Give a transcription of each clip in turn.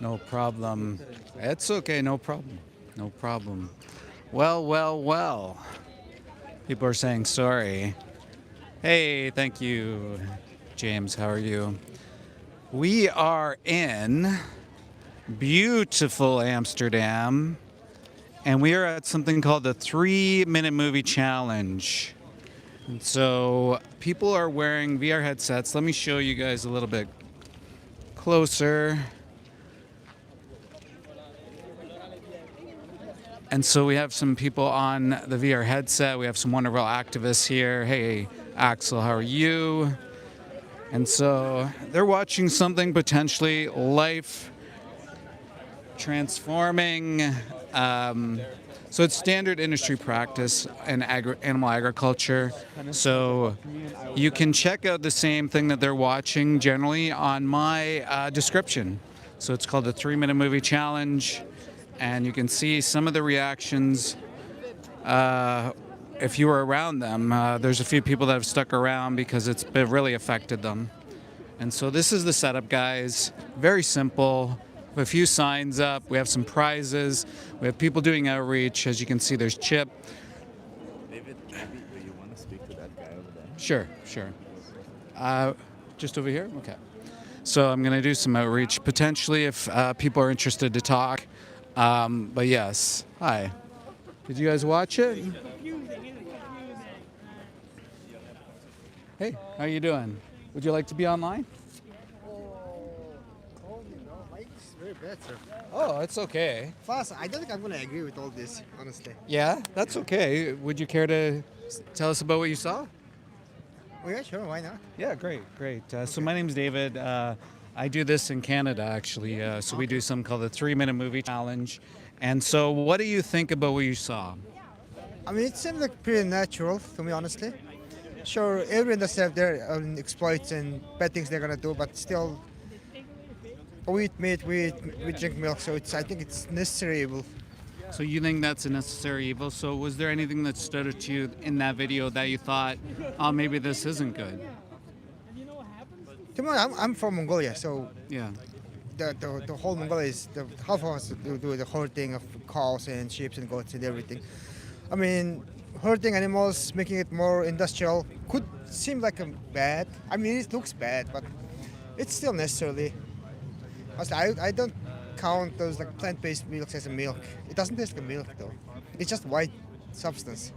No problem. It's okay, no problem. No problem. Well. People are saying sorry. Hey, thank you, James. How are you? We are in beautiful Amsterdam, and we are at something called the 3-minute movie challenge. And so people are wearing VR headsets. Let me show you guys a little bit closer. And so we have some people on the VR headset. We have some wonderful activists here. Hey, Axel, how are you? And so they're watching something potentially life transforming. So it's standard industry practice in animal agriculture. So you can check out the same thing that they're watching generally on my description. So it's called the 3-minute movie challenge. And you can see some of the reactions if you were around them. There's a few people that have stuck around because it's really affected them. And so this is the setup, guys. Very simple. We have a few signs up. We have some prizes. We have people doing outreach. As you can see, there's Chip. David, do you want to speak to that guy over there? Sure. Just over here? Okay. So I'm going to do some outreach, potentially if people are interested to talk. But yes, hi. Did you guys watch it? Hey, how you doing? Would you like to be online? It's very bad, sir. Oh, it's okay. Plus, I don't think I'm going to agree with all this, honestly. Yeah, that's okay. Would you care to tell us about what you saw? Oh, yeah, sure. Why not? Yeah, great. So my name's David. I do this in Canada, actually. So we do something called the 3-minute movie challenge. And so what do you think about what you saw? I mean, it seems like pretty natural, to me, honestly. Sure, every industry have their own exploits and bad things they're going to do, but still, we eat meat, we drink milk, so I think it's necessary evil. So you think that's a necessary evil. So was there anything that stood out to you in that video that you thought, oh, maybe this isn't good? To me, I'm from Mongolia, so Yeah. the whole Mongolia is, half of us do the herding of cows and sheep and goats and everything. I mean, herding animals, making it more industrial could seem like a bad. I mean, it looks bad, but it's still necessarily. I don't count those like plant-based milks as a milk. It doesn't taste like a milk though. It's just white substance.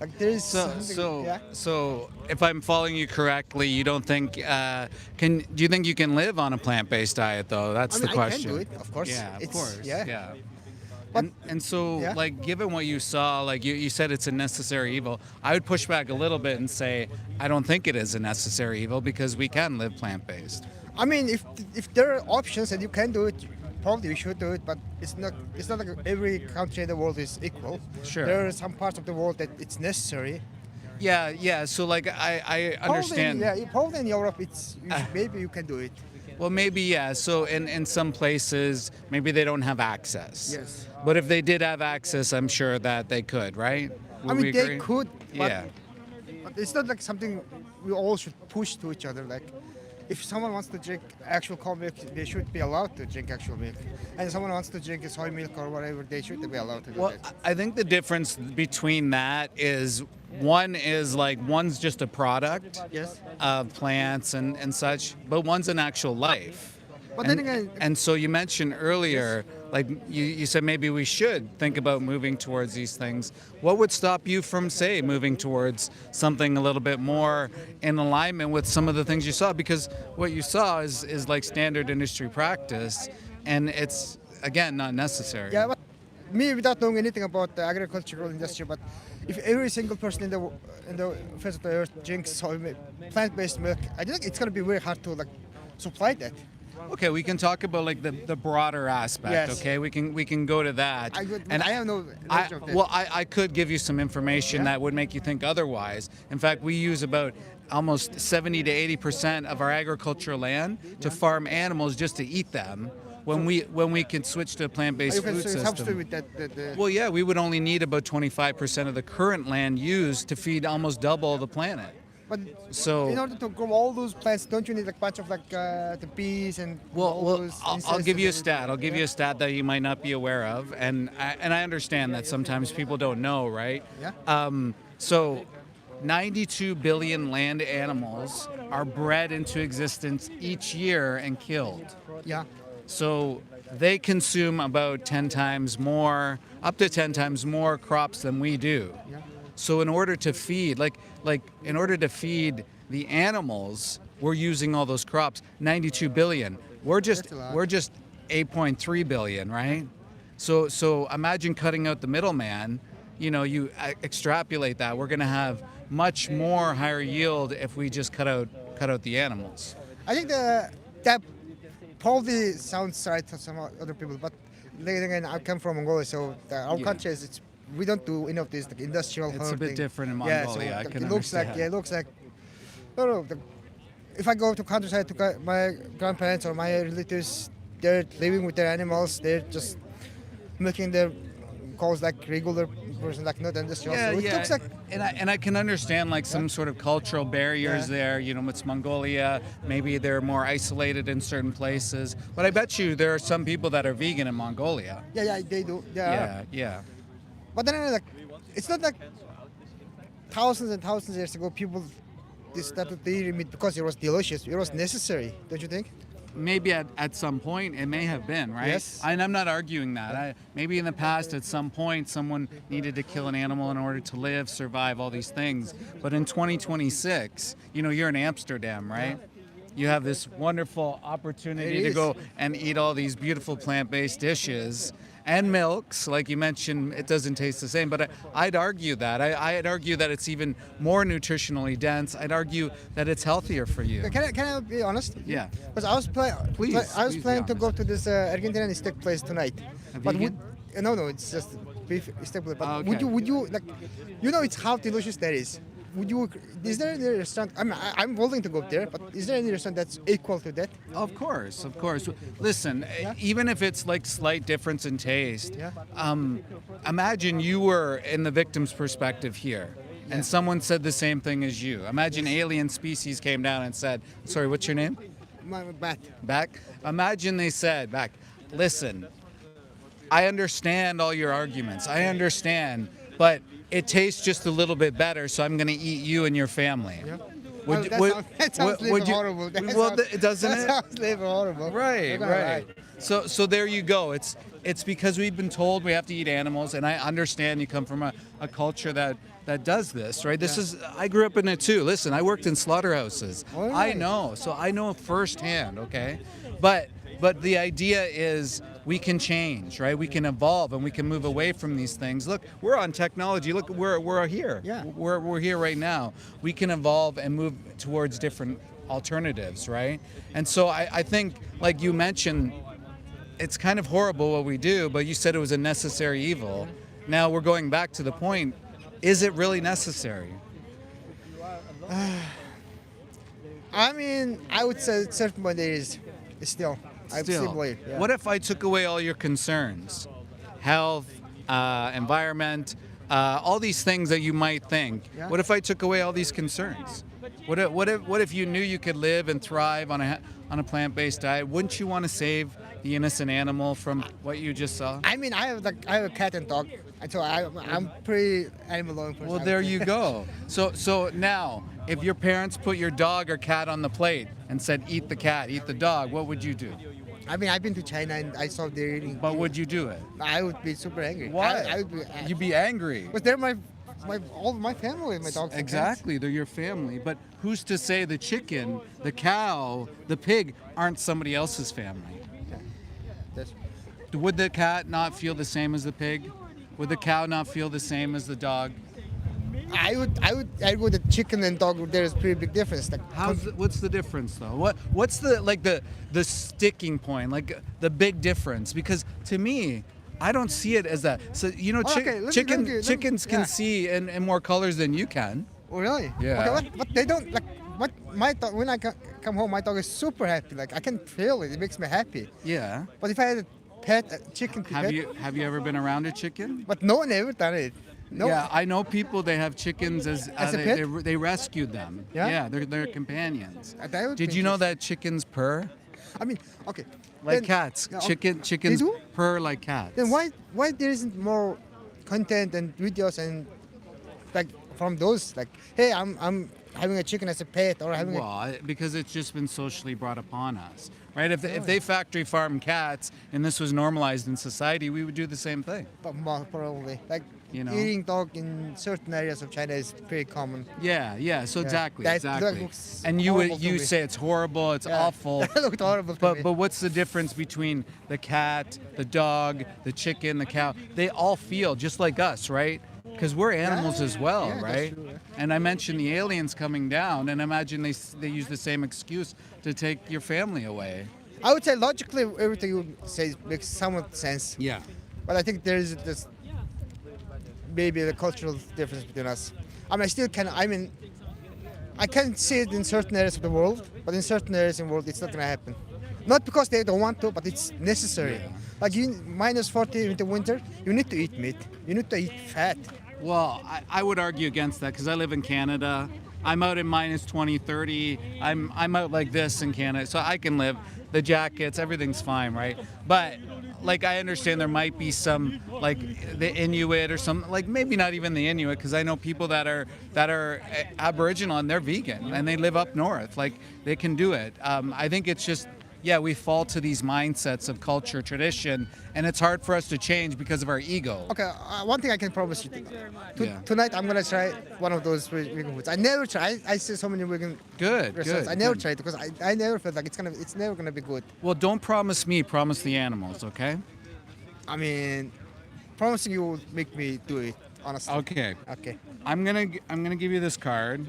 Like there is yeah? So if I'm following you correctly, you don't think do you think you can live on a plant-based diet though? That's the question. I can do it, of course. Yeah, of course. Yeah. And so, Yeah. like, given what you saw, like you said it's a necessary evil, I would push back a little bit and say, I don't think it is a necessary evil because we can live plant-based. I mean, if there are options and you can do it, probably we should do it. But it's not like every country in the world is equal. Sure. There are some parts of the world that it's necessary. Yeah. So, like, I understand. Probably in Europe, maybe you can do it. Well, maybe, yeah. So in some places, maybe they don't have access. Yes. But if they did have access, I'm sure that they could, right? Would we they agree? could, but, Yeah. but it's not like something we all should push to each other. Like, if someone wants to drink actual cow milk, they should be allowed to drink actual milk. And if someone wants to drink soy milk or whatever, they should be allowed to do Well, that. I think the difference between that is one's just a product Yes. of plants and such, but one's an actual life. But then again, And so you mentioned earlier, like you said maybe we should think about moving towards these things. What would stop you from, say, moving towards something a little bit more in alignment with some of the things you saw? Because what you saw is like standard industry practice, and it's, again, not necessary. yeah, but me without knowing anything about the agricultural industry, but if every single person in the face of the earth drinks soy milk, plant-based milk, I think it's going to be very hard to like supply that. Okay, we can talk about like the broader aspect. Yes. Okay, we can go to that. I have no knowledge of that. Well, I could give you some information that would make you think otherwise. In fact, we use about almost 70 to 80% of our agricultural land to farm animals just to eat them. When we can switch to a plant-based you can food substitute system. with that. Well, yeah, we would only need about 25% of the current land used to feed almost double the planet. But So in order to grow all those plants, don't you need like bunch of like the bees and all well, those I'll insects give and you a everything? stat. I'll give you a stat that you might not be aware of, and I understand that sometimes people don't know, right? Yeah. So 92 billion land animals are bred into existence each year and killed. Yeah. So they consume about 10 times more, up to 10 times more crops than we do. Yeah. So in order to feed, in order to feed the animals, we're using all those crops. 92 billion. That's a lot. We're just 8.3 billion, right? So imagine cutting out the middleman. You know, you extrapolate that. We're going to have much more higher yield if we just cut out the animals. I think that probably sounds right to some other people, but then again, I come from Mongolia, so our Yeah. country is we don't do enough of this like industrial. It's a bit hunting. different in Yeah, Mongolia, so I can it looks like understand. yeah, it looks like no. If I go to countryside to my grandparents or my relatives, they're living with their animals. They're just milking their cows like regular person, like not industrial. Yeah, so it yeah. looks like And I can understand like some sort of cultural barriers Yeah. there. You know, it's Mongolia. Maybe they're more isolated in certain places. But I bet you there are some people that are vegan in Mongolia. yeah, they do. Yeah. Yeah. But then like it's not like thousands and thousands of years ago people they started eating meat because it was delicious. It was necessary, don't you think? Maybe at some point it may have been, right? Yes. And I'm not arguing that. Maybe in the past at some point someone needed to kill an animal in order to live, survive, all these things. But in 2026, you know, you're in Amsterdam, right? You have this wonderful opportunity It to is. go and eat all these beautiful plant-based dishes and milks. Like you mentioned, it doesn't taste the same, but I'd argue that. I'd argue that it's even more nutritionally dense. I'd argue that it's healthier for you. Can I be honest? Yeah. Because I was Please, please be planning to go honest. to this Argentinian steak place tonight. A But vegan? no, it's just beef steak place. But Oh, okay. would you like, you know, it's how delicious that is. Would you? Is there any restaurant? I'm willing to go there, but is there any restaurant that's equal to that? Of course. Listen, even if it's like slight difference in taste, Yeah. Imagine you were in the victim's perspective here, and someone said the same thing as you. Imagine alien species came down and said, "Sorry, what's your name?" My bad. Back. Imagine they said back, "Listen, I understand all your arguments. I understand, but it tastes just a little bit better, so I'm going to eat you and your family." Yeah. Would- Well, would- that sounds would living you- horrible. That well, sounds, doesn't that it? sounds living horrible. Right, Not gonna right. lie. So there you go. It's because we've been told we have to eat animals, and I understand you come from a culture that does this, right? I grew up in it too. Listen, I worked in slaughterhouses. All I right. know, so I know firsthand. Okay, but the idea is we can change, right? We can evolve, and we can move away from these things. Look, we're on technology. Look, we're here. Yeah. We're here right now. We can evolve and move towards different alternatives, right? And so I think, like you mentioned, it's kind of horrible what we do, but you said it was a necessary evil. Now we're going back to the point, is it really necessary? I mean, I would say at certain point it is. Still. I still believe. Yeah. What if I took away all your concerns? Health, environment, all these things that you might think. Yeah. What if I took away all these concerns? What if you knew you could live and thrive on a plant-based diet? Wouldn't you want to save the innocent animal from what you just saw? I mean, I have a cat and dog, and so I'm pretty animal loving person. Well, I would there say. you go. So now, if your parents put your dog or cat on the plate and said, "Eat the cat, eat the dog," what would you do? I mean, I've been to China and I saw their eating. But would you do it? I would be super angry. Why? I would be. You'd be angry. But they're all my family, my dogs. and cats. Exactly, they're your family. But who's to say the chicken, the cow, the pig aren't somebody else's family? That's- Would the cat not feel the same as the pig? Would the cow not feel the same as the dog? I would. The chicken and dog. There's a pretty big difference. Like, What's the difference though? What's the sticking point? Like the big difference? Because to me, I don't see it as that. So you know, Okay, let me- chickens can yeah. see in more colors than you can. Oh, really? Yeah. Okay, but they don't like. What my dog? When I come home, my dog is super happy. Like I can feel it. It makes me happy. Yeah. But if I had a pet, a chicken to pet, Have you ever been around a chicken? but no one ever done it. No. Yeah, I know people. They have chickens as As a pet? they rescued them. Yeah? They're companions. That would Did be you know interesting. that chickens purr I mean, okay. like then- cats? yeah, okay. Chickens They do? purr like cats. Then why there isn't more content and videos and like from those like, hey, I'm having a chicken as a pet or having Because it's just been socially brought upon us, right? If they factory farm cats and this was normalized in society, we would do the same thing. but more probably like You know? eating dog in certain areas of China is pretty common. Yeah. So Yeah. exactly, That exactly. looks And you horrible to you me. say it's horrible, it's Yeah. awful. That looked horrible to But me. but what's the difference between the cat, the dog, the chicken, the cow? They all feel just like us, right? Because we're animals as well, yeah, that's right? true, yeah. And I mentioned the aliens coming down, and imagine they use the same excuse to take your family away. I would say logically everything you say makes somewhat sense. Yeah. But I think there is this maybe the cultural difference between us. I mean, I can see it in certain areas of the world, but in certain areas in the world, it's not gonna happen. Not because they don't want to, but it's necessary. Yeah. Like you, minus 40 in the winter, you need to eat meat. You need to eat fat. Well, I would argue against that because I live in Canada. I'm out in minus 20, 30. I'm out like this in Canada, so I can live. The jackets, everything's fine, right? But like I understand there might be some like the Inuit or some like maybe not even the Inuit because I know people that are Aboriginal and they're vegan and they live up north. Like they can do it. I think it's just. Yeah, we fall to these mindsets of culture, tradition, and it's hard for us to change because of our ego. Okay, one thing I can promise you. Yeah. Tonight I'm gonna try one of those vegan foods. I never try. I see so many vegan Good, restaurants. good. I never good. tried because I never felt like it's never gonna be good. Well, don't promise me, promise the animals, okay? I mean, promising you will make me do it. Honestly. Okay. Okay. I'm gonna give you this card,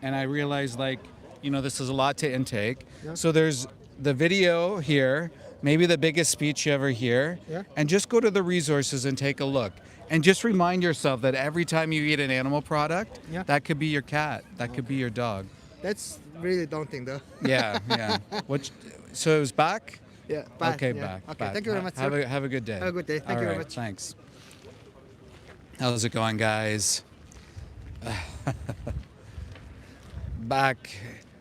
and I realize this is a lot to intake. Yeah. So there's the video here, maybe the biggest speech you ever hear, Yeah. and just go to the resources and take a look. And just remind yourself that every time you eat an animal product, Yeah. that could be your cat, that could be your dog. That's really daunting though. Yeah. So it was back? Yeah. Okay, yeah. back. Okay. back. Thank you very much. Have sir. a good day. Have a good day. Thank All you very right, much. Thanks. How's it going, guys? Back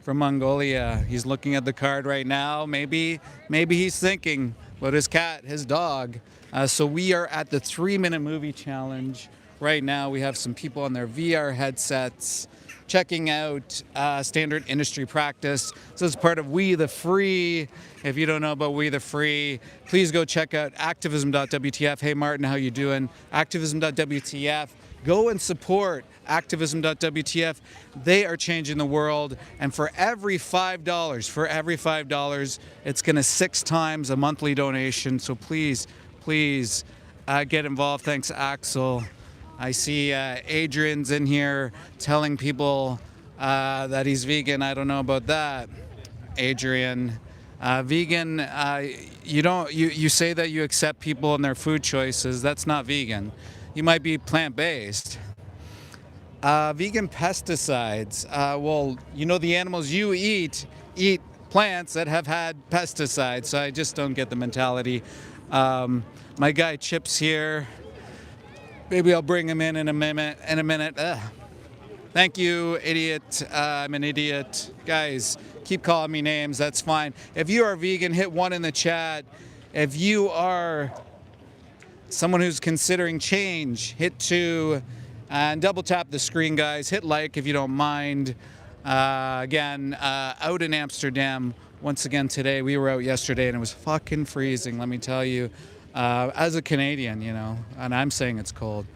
from Mongolia. He's looking at the card right now. Maybe he's thinking about his cat, his dog. So we are at the 3-minute movie challenge right now. We have some people on their VR headsets checking out standard industry practice. So it's part of We the Free. If you don't know about We the Free, please go check out activism.wtf. Hey Martin, how you doing? Activism.wtf. Go and support activism.wtf. They are changing the world. And for every $5, it's going to 6 times a monthly donation. So please get involved. Thanks, Axel. I see Adrian's in here telling people that he's vegan. I don't know about that, Adrian. Vegan, you say that you accept people and their food choices. That's not vegan. You might be plant-based. Vegan pesticides. The animals you eat plants that have had pesticides. So I just don't get the mentality. My guy Chip's here. Maybe I'll bring him in a minute. Ugh. Thank you, idiot. I'm an idiot. Guys, keep calling me names. That's fine. If you are vegan, hit 1 in the chat. If you are someone who's considering change, hit 2 and double tap the screen, guys. Hit like if you don't mind. Again, out in Amsterdam once again today. We were out yesterday and it was fucking freezing, let me tell you. As a Canadian, and I'm saying it's cold.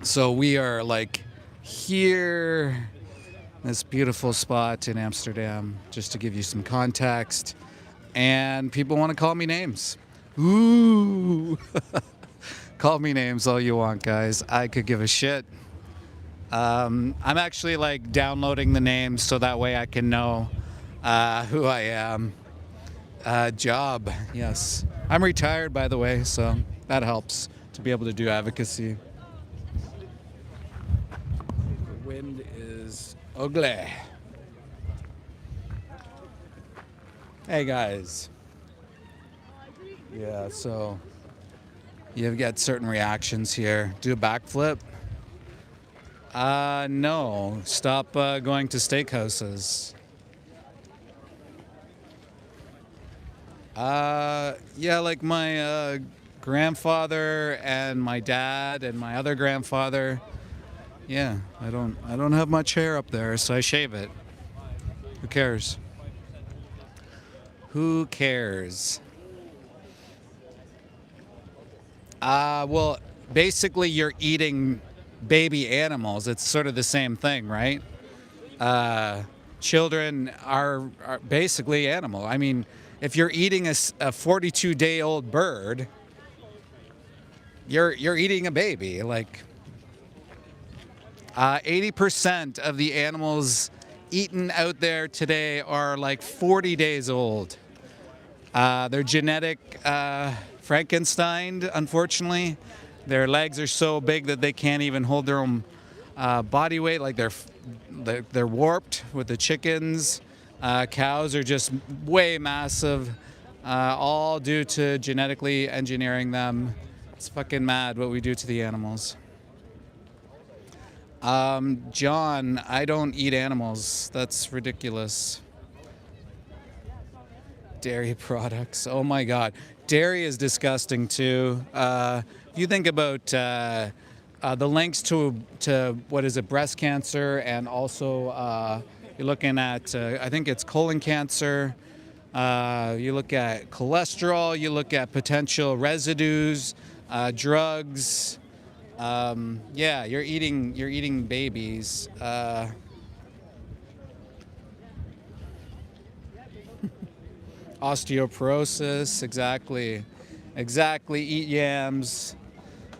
So we are like here, this beautiful spot in Amsterdam, just to give you some context. And people want to call me names. Ooh. Call me names all you want, guys. I could give a shit. I'm actually like downloading the names so that way I can know who I am. Job, yes. I'm retired, by the way, so that helps to be able to do advocacy. The wind is ugly. Hey, guys. Yeah, so You get certain reactions here. Do a backflip? No. Stop going to steakhouses. Yeah, like my grandfather and my dad and my other grandfather. Yeah, I don't have much hair up there, so I shave it. Who cares? Who cares? Well, basically you're eating baby animals. It's sort of the same thing, right? Children are basically animal. I mean, if you're eating a 42-day-old bird, you're eating a baby. Like 80% of the animals eaten out there today are like 40 days old. They're genetic Frankenstein, unfortunately. Their legs are so big that they can't even hold their own body weight. Like they're warped with the chickens. Cows are just way massive, all due to genetically engineering them. It's fucking mad what we do to the animals. John, I don't eat animals. That's ridiculous. Dairy products. Oh my God. Dairy is disgusting too. If you think about the links to what is it, breast cancer, and also you're looking at, I think it's colon cancer. You look at cholesterol. You look at potential residues, drugs. Yeah, you're eating babies. Osteoporosis, exactly. Eat yams,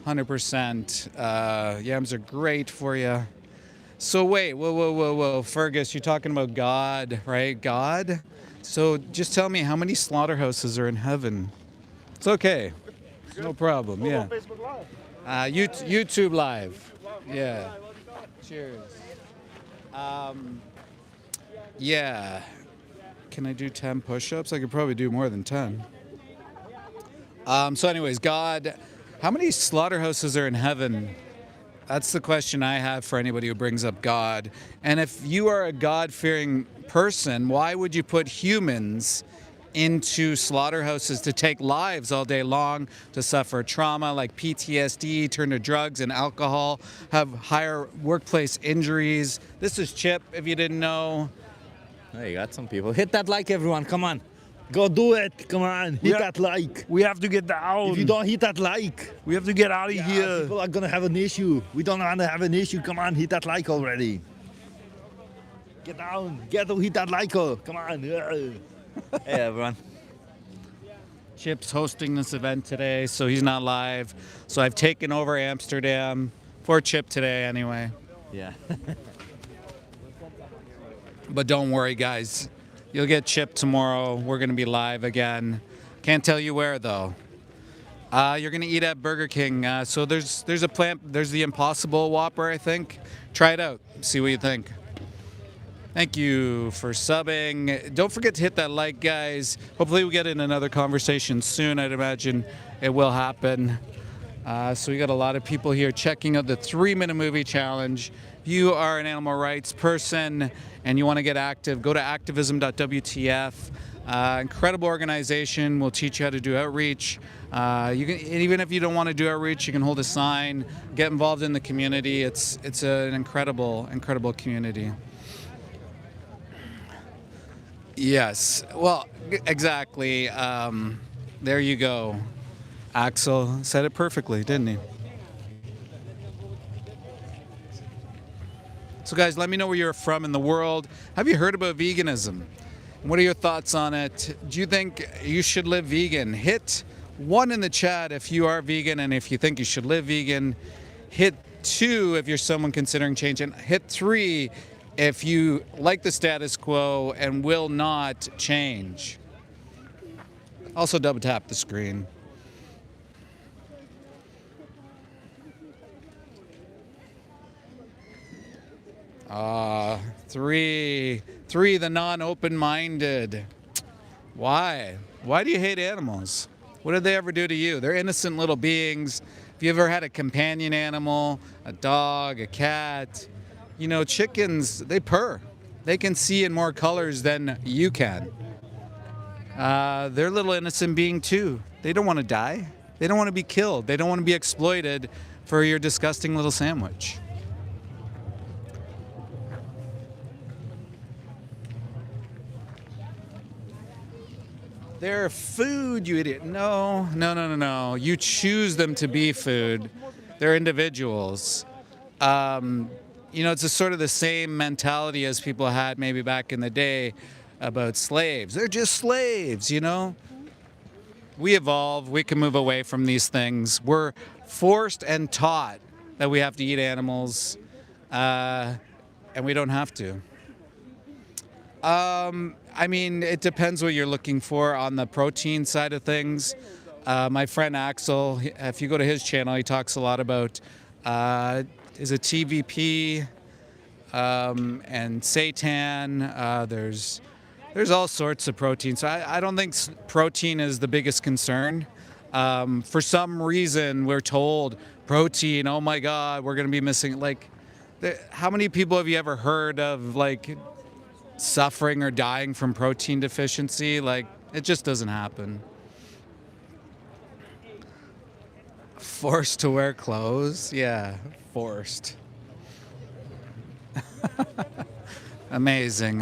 100%. Yams are great for you. So wait, whoa, Fergus, you're talking about God, right? God? So just tell me, how many slaughterhouses are in heaven? It's okay. No problem, yeah. YouTube Live. Yeah. Cheers. Yeah. Can I do 10 push-ups? I could probably do more than 10. So anyways, God, how many slaughterhouses are in heaven? That's the question I have for anybody who brings up God. And if you are a God-fearing person, why would you put humans into slaughterhouses to take lives all day long, to suffer trauma like PTSD, turn to drugs and alcohol, have higher workplace injuries? This is Chip, if you didn't know. Hey, you got some people. Hit that like, everyone. Come on. Go do it. Come on. Hit that like. We have to get down. If you don't hit that like, we have to get out of here. People are going to have an issue. We don't want to have an issue. Come on. Hit that like already. Get down. Get to hit that like. Come on. Hey, everyone. Chip's hosting this event today, so he's not live. So I've taken over Amsterdam for Chip today anyway. Yeah. But don't worry, guys. You'll get Chip tomorrow. We're going to be live again. Can't tell you where, though. You're going to eat at Burger King. So there's a plant. There's the Impossible Whopper, I think. Try it out. See what you think. Thank you for subbing. Don't forget to hit that like, guys. Hopefully we get in another conversation soon. I'd imagine it will happen. So we got a lot of people here checking out the 3-minute movie challenge. If you are an animal rights person and you want to get active, go to activism.wtf. Incredible organization. Will teach you how to do outreach. You can, even if you don't want to do outreach, you can hold a sign, get involved in the community. It's an incredible community. Yes. Well, exactly. There you go. Axel said it perfectly, didn't he? So guys, let me know where you're from in the world. Have you heard about veganism? What are your thoughts on it? Do you think you should live vegan? Hit 1 in the chat if you are vegan and if you think you should live vegan. Hit 2 if you're someone considering change, and hit 3 if you like the status quo and will not change. Also double tap the screen. Three, the non-open-minded. Why? Why do you hate animals? What did they ever do to you? They're innocent little beings. If you ever had a companion animal, a dog, a cat, you know, chickens, they purr. They can see in more colors than you can. They're a little innocent being too. They don't want to die. They don't want to be killed. They don't want to be exploited for your disgusting little sandwich. They're food, you idiot. No. You choose them to be food. They're individuals. You know, it's a sort of the same mentality as people had maybe back in the day about slaves. They're just slaves, you know? We evolve. We can move away from these things. We're forced and taught that we have to eat animals, and we don't have to. I mean, it depends what you're looking for on the protein side of things. My friend Axel, if you go to his channel, he talks a lot about is it TVP and seitan. There's all sorts of protein. So I don't think protein is the biggest concern. For some reason, we're told protein, oh my God, we're going to be missing. Like, how many people have you ever heard of, like, suffering or dying from protein deficiency? Like, it just doesn't happen. Forced to wear clothes? Yeah, forced. Amazing.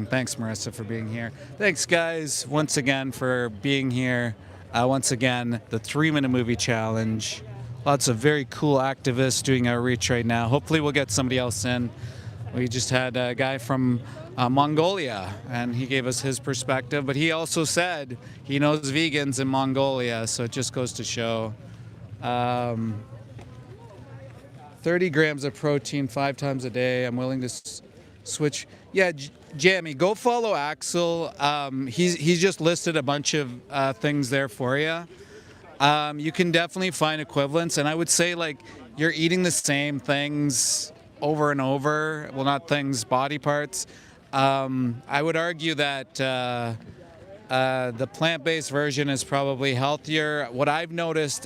Thanks, Marissa, for being here. Thanks, guys, once again for being here. Once again, the 3-minute movie challenge. Lots of very cool activists doing outreach right now. Hopefully we'll get somebody else in. We just had a guy from Mongolia, and he gave us his perspective, but he also said he knows vegans in Mongolia, so it just goes to show. 30 grams of protein 5 times a day. I'm willing to switch. Yeah, Jamie, go follow Axel. He's just listed a bunch of things there for you. You can definitely find equivalents, and I would say, like, you're eating the same things over and over. Well, not things, body parts. I would argue that the plant-based version is probably healthier. What I've noticed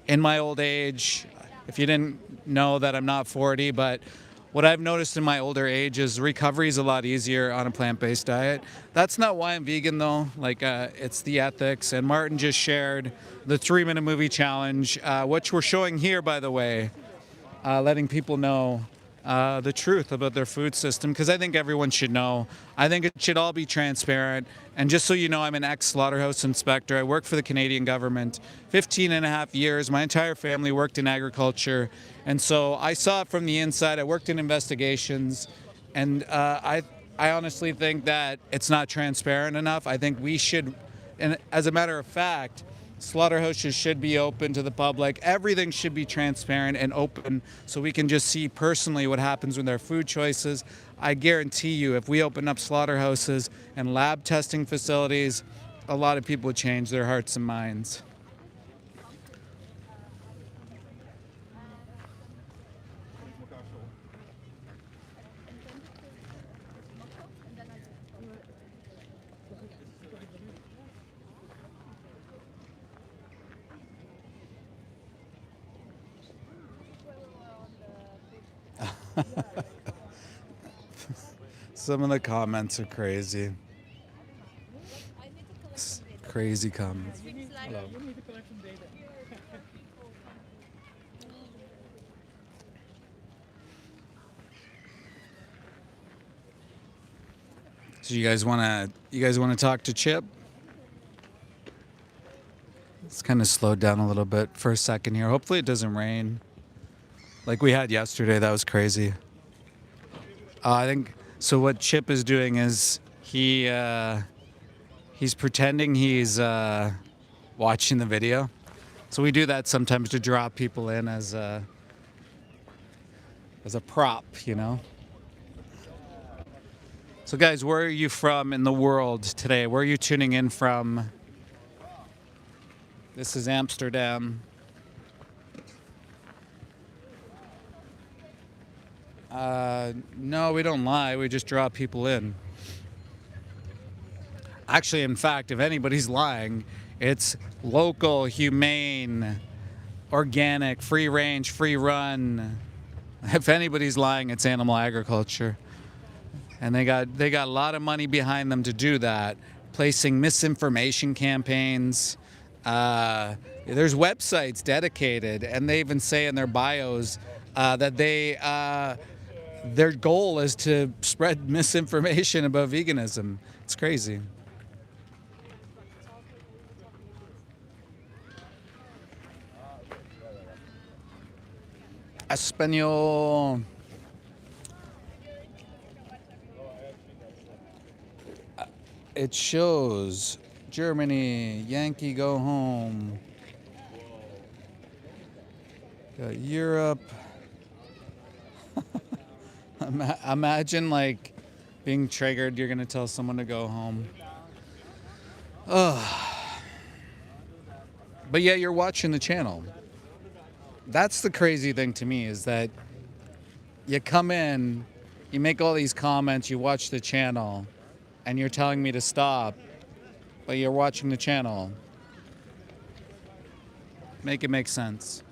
in my old age, if you didn't know that I'm not 40, but what I've noticed in my older age is recovery is a lot easier on a plant-based diet. That's not why I'm vegan, though. Like, it's the ethics. And Martin just shared the 3-minute movie challenge, which we're showing here, by the way, letting people know the truth about their food system, because I think everyone should know. I think it should all be transparent. And just so you know, I'm an ex-slaughterhouse inspector. I work for the Canadian government 15 and a half years. My entire family worked in agriculture. And so I saw it from the inside. I worked in investigations. And I honestly think that it's not transparent enough. I think we should, and as a matter of fact, slaughterhouses should be open to the public. Everything should be transparent and open so we can just see personally what happens with their food choices. I guarantee you, if we open up slaughterhouses and lab testing facilities, a lot of people would change their hearts and minds. Some of the comments are crazy. Crazy comments. Hello. So you guys wanna talk to Chip? It's kind of slowed down a little bit for a second here. Hopefully it doesn't rain like we had yesterday. That was crazy. I think so. What Chip is doing is he's pretending he's watching the video. So we do that sometimes to draw people in as a prop, you know. So guys, where are you from in the world today? Where are you tuning in from? This is Amsterdam. No, we don't lie. We just draw people in. Actually, in fact, if anybody's lying, It's local, humane, organic, free range, free run. If anybody's lying, it's animal agriculture. And they got a lot of money behind them to do that, placing misinformation campaigns. There's websites dedicated, and they even say in their bios that their goal is to spread misinformation about veganism. It's crazy. Espanol. It shows Germany, Yankee go home. Got Europe. Imagine like being triggered, you're gonna tell someone to go home. Ugh. But yeah, you're watching the channel. That's the crazy thing to me, is that you come in, you make all these comments, you watch the channel, and you're telling me to stop, but you're watching the channel. Make it make sense.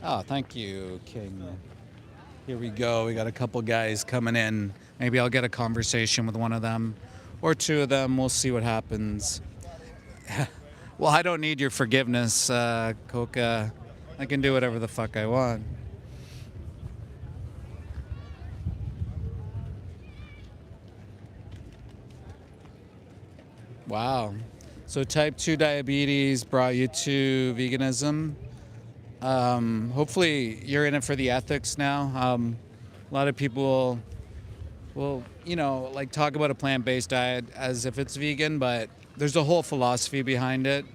Oh, thank you, King. Here we go. We got a couple guys coming in. Maybe I'll get a conversation with one of them or two of them. We'll see what happens. Well, I don't need your forgiveness, Coca. I can do whatever the fuck I want. Wow. So type 2 diabetes brought you to veganism. Hopefully you're in it for the ethics now. A lot of people will, you know, like talk about a plant-based diet as if it's vegan, but there's a whole philosophy behind it.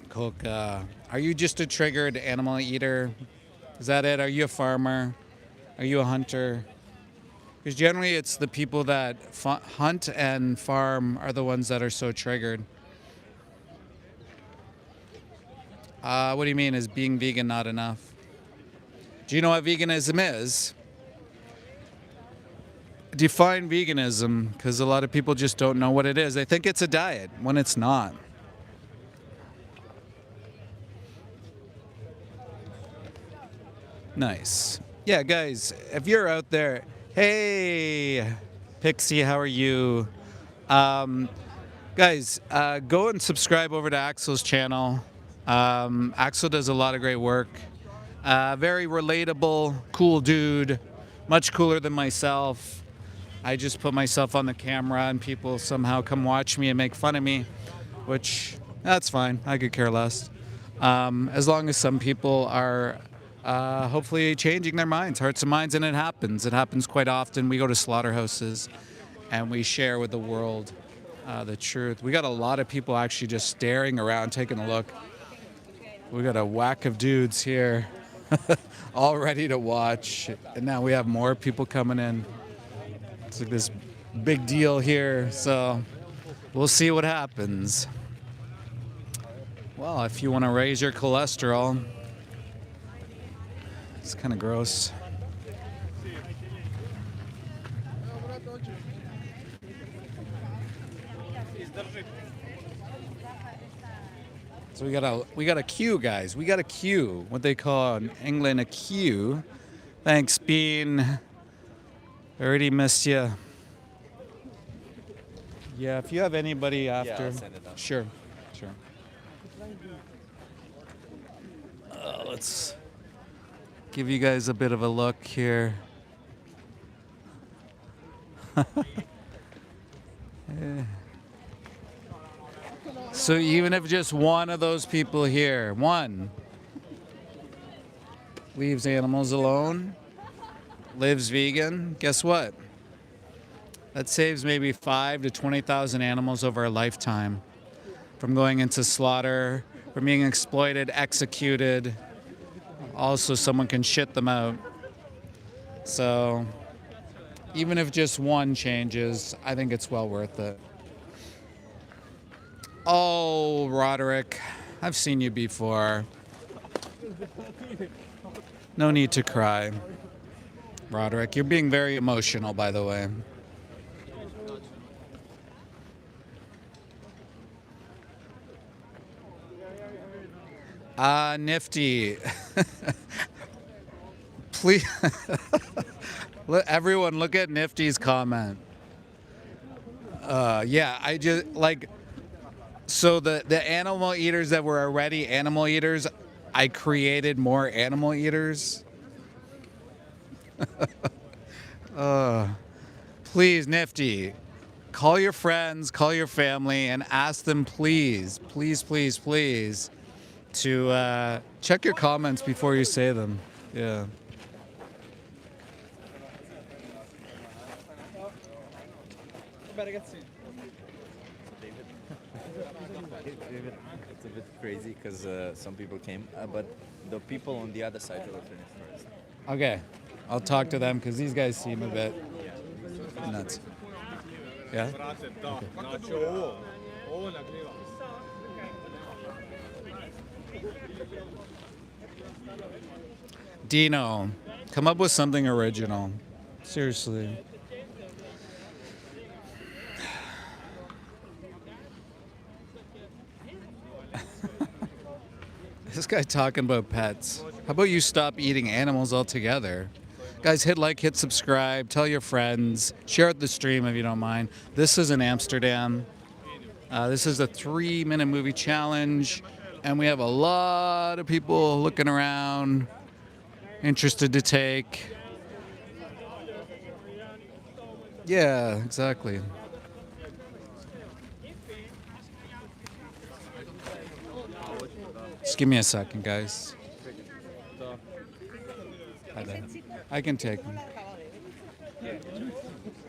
Coca, are you just a triggered animal eater? Is that it? Are you a farmer? Are you a hunter? Because generally it's the people that hunt and farm are the ones that are so triggered. What do you mean, is being vegan not enough? Do you know what veganism is? Define veganism, because a lot of people just don't know what it is. They think it's a diet when it's not. Nice. Yeah, guys, if you're out there, hey, Pixie, how are you? Guys, go and subscribe over to Axel's channel. Axel does a lot of great work. Very relatable, cool dude, much cooler than myself. I just put myself on the camera and people somehow come watch me and make fun of me, which, that's fine. I could care less. As long as some people are hopefully changing their minds, hearts and minds, and it happens. It happens quite often. We go to slaughterhouses and we share with the world the truth. We got a lot of people actually just staring around, taking a look. We got a whack of dudes here all ready to watch. And now we have more people coming in. It's like this big deal here. So we'll see what happens. Well, if you want to raise your cholesterol, it's kind of gross. So we got a queue, guys. We got a queue. What they call in England a queue. Thanks, Bean. Already missed you. Yeah, if you have anybody after. Yeah, I'll send it up. Sure. Let's give you guys a bit of a look here. Yeah. So even if just one of those people here, one, leaves animals alone, lives vegan, guess what? That saves maybe 5,000 to 20,000 animals over a lifetime from going into slaughter, from being exploited, executed. Also, someone can shit them out. So even if just one changes, I think it's well worth it. Oh, Roderick, I've seen you before. No need to cry. Roderick, you're being very emotional, by the way. Nifty. Please, everyone look at Nifty's comment. Yeah, I just like, so the animal eaters that were already animal eaters, I created more animal eaters. Please, Nifty, call your friends, call your family, and ask them, please, please, please, please, to check your comments before you say them. Yeah. It's a bit crazy because some people came, but the people on the other side will finish first. Okay, I'll talk to them because these guys seem a bit nuts. Yeah? Dino, come up with something original. Seriously. This guy talking about pets. How about you stop eating animals altogether? Guys, hit like, hit subscribe, tell your friends, share the stream if you don't mind. This is in Amsterdam. This is a 3-minute movie challenge, and we have a lot of people looking around, interested to take. Yeah, exactly. Just give me a second, guys. Hi there. I can take them.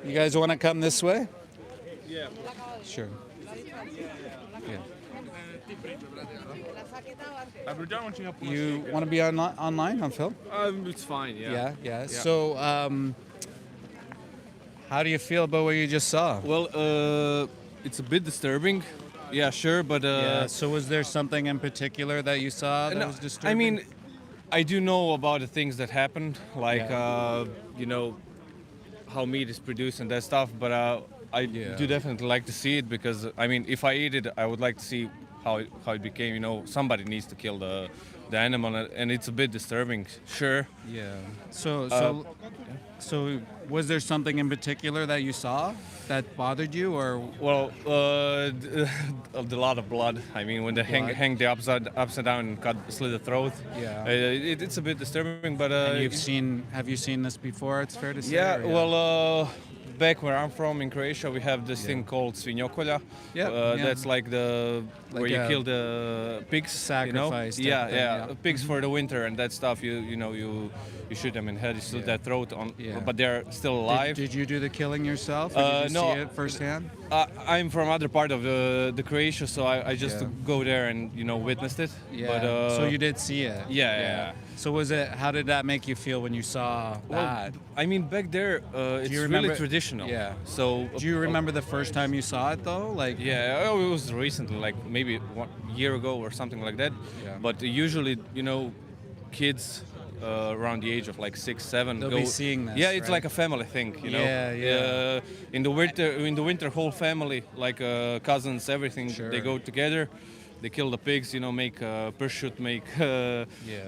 You guys want to come this way? Yeah. Sure. Yeah. You want to be online on film? It's fine, yeah. Yeah. So, how do you feel about what you just saw? Well, it's a bit disturbing. Yeah, sure, but... Yeah, so was there something in particular that you saw that no, was disturbing? I mean, I do know about the things that happened, like, you know, how meat is produced and that stuff, but I do definitely like to see it because, I mean, if I eat it, I would like to see how it became, you know, somebody needs to kill the animal, and it's a bit disturbing, sure. Yeah. So was there something in particular that you saw that bothered you, or? Well, a lot of blood. I mean, when they hang the upside down and slit the throat. Yeah. It's a bit disturbing, but. And have you seen this before? It's fair to say. Yeah. Well, back where I'm from in Croatia, we have this thing called svinjokolja. That's like where you kill the pigs. Sacrifice. You know? Yeah. Pigs for the winter and that stuff. You shoot them in the head, you slit their throat on, but they're still alive. Did you do the killing yourself? Or did you see it firsthand? I'm from other part of the Croatia, so I just go there and witnessed it. Yeah. But, so you did see it. Yeah. So how did that make you feel when you saw that? I mean, back there, it's really traditional. Yeah. So. Do you remember the first time you saw it though? Like. Yeah, it was recently, like maybe 1 year ago or something like that. Yeah. But usually, kids. Around the age of like 6, 7, they'll be seeing this. Yeah, it's right? like a family thing, Yeah. In the winter, whole family, like cousins, everything. Sure. They go together. They kill the pigs, make prosciutto, make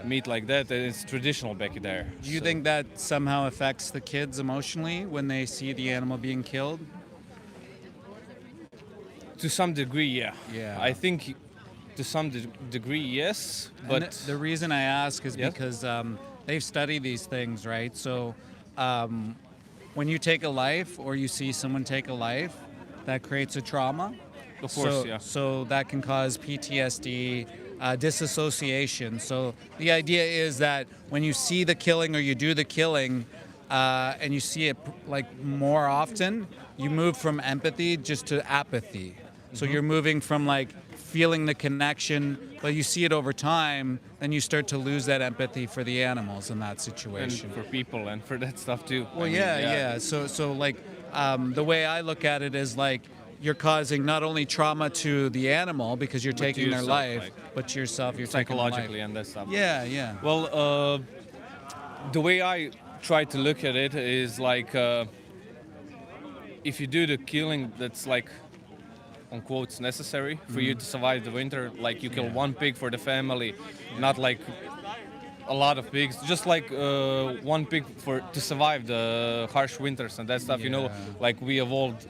meat like that. And it's traditional back there. Do you think that somehow affects the kids emotionally when they see the animal being killed? To some degree, yeah. Yeah. I think. To some degree, yes, but and the reason I ask is because they've studied these things, right? So when you take a life or you see someone take a life, that creates a trauma. Of course, So that can cause PTSD, disassociation. So the idea is that when you see the killing or you do the killing, and you see it like more often, you move from empathy just to apathy. So you're moving from like feeling the connection, but you see it over time, then you start to lose that empathy for the animals in that situation. And for people and for that stuff too. Well, So like the way I look at it is like you're causing not only trauma to the animal because you're But to taking their yourself, life, like, but to yourself, you're taking their life. psychologically and that stuff. Yeah, yeah. Well, the way I try to look at it is like if you do the killing that's like on quotes necessary for you to survive the winter, like you kill one pig for the family, not like a lot of pigs, just like one pig for to survive the harsh winters and that stuff. You know, Yeah. like we evolved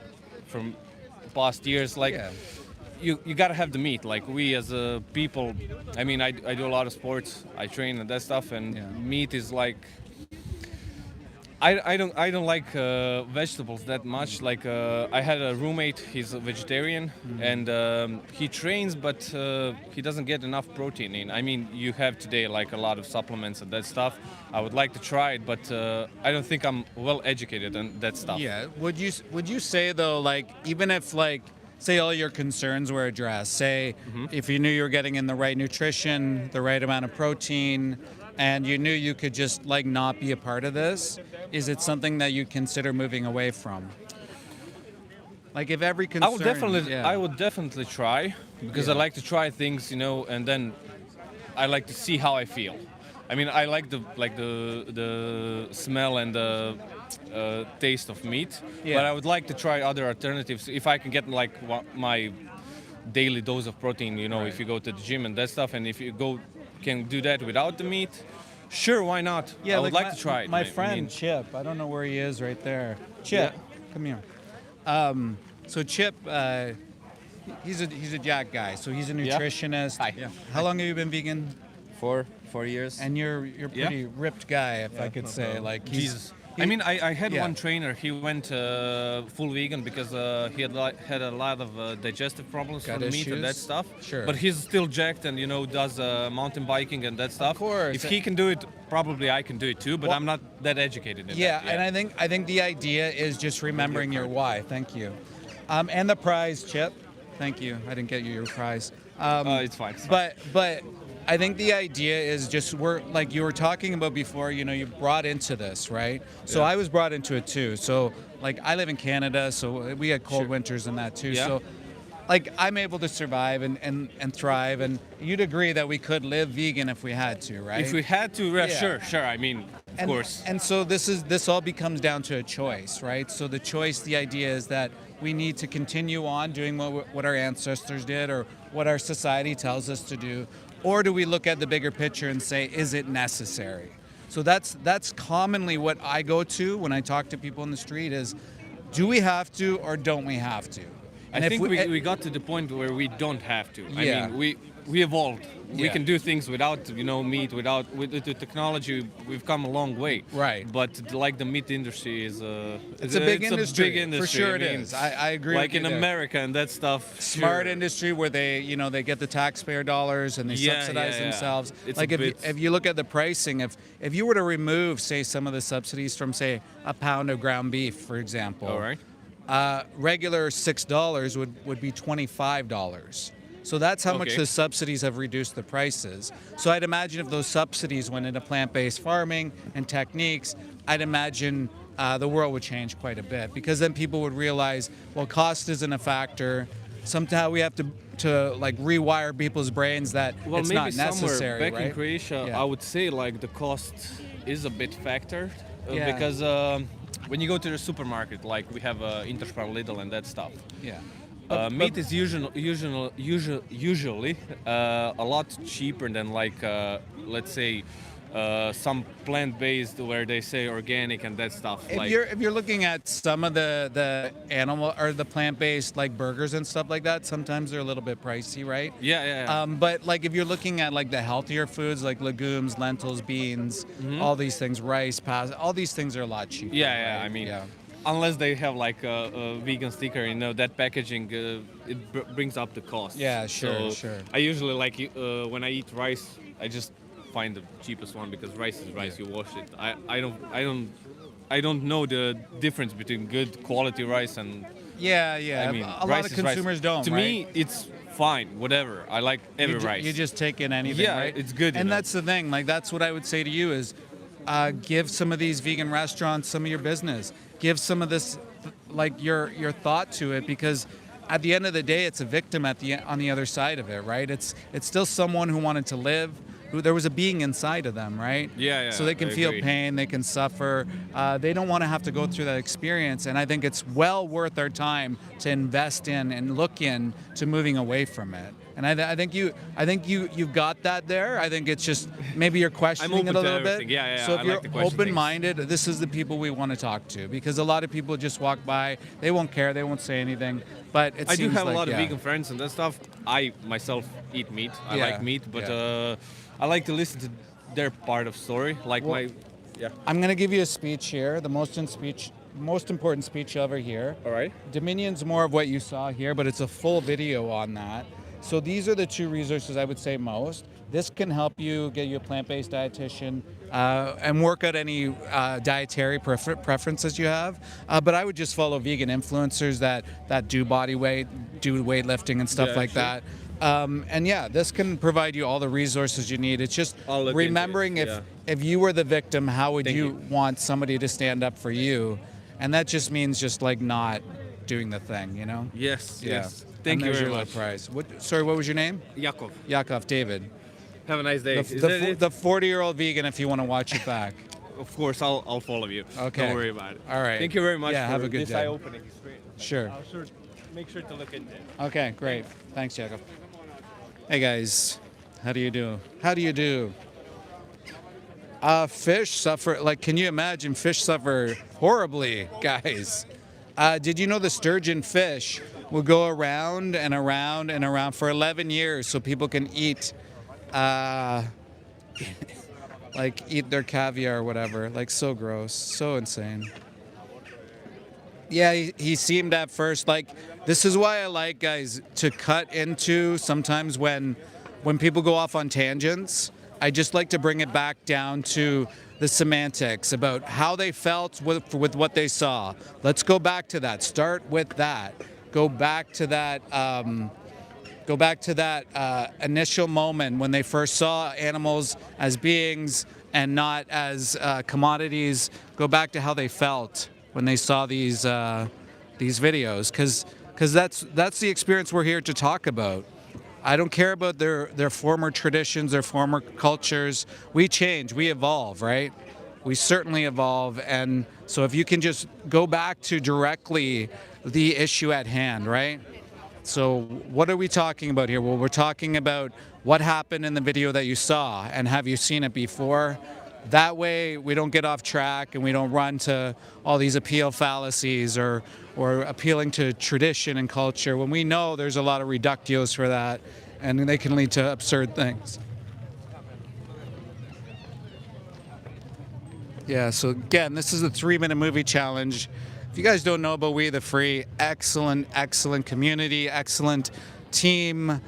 from past years, like. Yeah. You gotta have the meat. Like we as a people, I mean, I do a lot of sports, I train and that stuff, and Yeah. meat is like. I don't like vegetables that much. Like I had a roommate, he's a vegetarian, and he trains, but he doesn't get enough protein in. I mean, you have today like a lot of supplements and that stuff. I would like to try it, but I don't think I'm well educated on that stuff. Yeah. Would you say though, like even if like say all your concerns were addressed, say if you knew you were getting in the right nutrition, the right amount of protein, and you knew you could just like not be a part of this, is it something that you consider moving away from? Like if every concern, I would definitely try because I like to try things, you know, and then I like to see how I feel. I mean, I like the smell and the taste of meat, but I would like to try other alternatives if I can get like my daily dose of protein. You know, if you go to the gym and that stuff, and if you can do that without the meat, sure, why not? Yeah, I would like to try it. My I friend mean, Chip, I don't know where he is right there. Chip, come here. So Chip, he's a Jack guy. So he's a nutritionist. Hi. Yeah. How long have you been vegan? 4 years. And you're pretty ripped guy, if I could say. Like he's, Jesus. I mean, I had Yeah. one trainer. He went full vegan because he had a lot of digestive problems Got from the meat and that issues? stuff. Sure. But he's still jacked and does mountain biking and that stuff. course. If he can do it, probably I can do it too. But Well- I'm not that educated in yeah, that. and I think the idea is just remembering your why. Thank you. And the prize, Chip. Thank you. I didn't get you your prize. It's fine. It's fine. But I think the idea is just we're like you were talking about before, you brought into this, right? So I was brought into it too. So like I live in Canada, so we had cold winters and that too. Yeah. So like I'm able to survive and thrive, and you'd agree that we could live vegan if we had to, right? If we had to, Yeah. sure. I mean, of course. And so this all becomes down to a choice, right? So the choice, the idea is that we need to continue on doing what our ancestors did or what our society tells us to do, or do we look at the bigger picture and say, is it necessary? So that's commonly what I go to when I talk to people in the street is, do we have to or don't we have to? And I if think we got to the point where we don't have to. Yeah. I mean, we evolved. We Yeah. can do things without meat. With the technology, we've come a long way. Right. But like the meat industry is It's a big industry. big industry. For sure I it mean, is. I agree Like with you in there. America and that stuff. Smart sure. industry where they get the taxpayer dollars and they Yeah, subsidize yeah, yeah. themselves. It's like a if bit- if you look at the pricing, if you were to remove say some of the subsidies from say a pound of ground beef, for example, All right. regular $6 would be $25. So that's how much Okay. the subsidies have reduced the prices. So I'd imagine if those subsidies went into plant-based farming and techniques, I'd imagine the world would change quite a bit because then people would realize, well, cost isn't a factor. Somehow we have to like rewire people's brains that Well, it's maybe not somewhere necessary, back right? in Croatia, Yeah. I would say like the cost is a bit factor Yeah. because when you go to the supermarket, like we have Interspar, Lidl, and that stuff. Yeah. Meat is usually a lot cheaper than like let's say some plant-based where they say organic and that stuff. If you're looking at some of the animal or the plant-based like burgers and stuff like that, sometimes they're a little bit pricey, right? yeah. But like if you're looking at like the healthier foods like legumes, lentils, beans, all these things, rice, pasta, all these things are a lot cheaper. Yeah, right? I mean, yeah. unless they have like a vegan sticker, that packaging it brings up the cost. Yeah, sure, So sure. I usually like when I eat rice, I just find the cheapest one because rice is rice. You wash it. I don't know the difference between good quality rice and. Yeah. I mean, a lot rice of is rice. consumers don't. To right? me, it's fine. Whatever. I like every rice. You just take in anything, Yeah, right? it's good, you And know. that's the thing. Like that's what I would say to you is, give some of these vegan restaurants some of your business. Give some of this, like your thought to it because at the end of the day, it's a victim on the other side of it, right? It's still someone who wanted to live, who there was a being inside of them, right? Yeah, So they can I feel agree. pain, they can suffer. They don't want to have to go through that experience, and I think it's well worth our time to invest in and look in to moving away from it. And I think you've got that there. I think it's just maybe you're questioning it open a to little bit. everything. Yeah, So I if you're like to question things. open-minded, this is the people we want to talk to, because a lot of people just walk by, they won't care, they won't say anything. But it I do seems have like, a lot of yeah. vegan friends and that stuff. I myself eat meat. I Yeah, like meat, but yeah. I like to listen to their part of story. Like Well- yeah. I'm going to give you a speech here, the most important speech you'll ever hear. All right. Dominion's more of what you saw here, but it's a full video on that. So these are the two resources I would say most. This can help you get you a plant-based dietitian and work out any dietary preferences you have. But I would just follow vegan influencers that do body weight, do weightlifting and stuff Yeah, like sure. that. And yeah, this can provide you all the resources you need. It's just I'll look into remembering it, if you were the victim, how would Thank you you. want somebody to stand up for you? And that just means just like not doing the thing, you know? Yes. Yeah. Yes. And Thank you there's very your much. little prize. Sorry, what was your name? Yakov. Yakov David. Have a nice day. The, Is that it? the 40-year-old vegan, if you want to watch it back. Of course, I'll follow you. Okay. Don't worry about it. All right. Thank you very much Yeah, for have a good this day. eye-opening experience. Sure. I'll make sure to look into it. Okay, great. Thanks, Yakov. Hey, guys. How do you do? How do you do? Fish suffer, like, can you imagine fish suffer horribly, guys? Did you know the sturgeon fish will go around and around and around for 11 years so people can eat, like, eat their caviar or whatever? Like, so gross, so insane. Yeah, he seemed at first like, this is why I like, guys, to cut into sometimes when people go off on tangents. I just like to bring it back down to the semantics about how they felt with what they saw. Let's go back to that. Start with that. Go back to that. Go back to that initial moment when they first saw animals as beings and not as commodities. Go back to how they felt when they saw these videos, because that's the experience we're here to talk about. I don't care about their former traditions, their former cultures. We change, we evolve, right? We certainly evolve, and so if you can just go back to directly the issue at hand, right? So what are we talking about here? Well, we're talking about what happened in the video that you saw, and have you seen it before? That way we don't get off track and we don't run to all these appeal fallacies or appealing to tradition and culture when we know there's a lot of reductios for that and they can lead to absurd things. Yeah, so again, this is the 3-minute movie challenge. If you guys don't know about We the Free, excellent community, excellent team.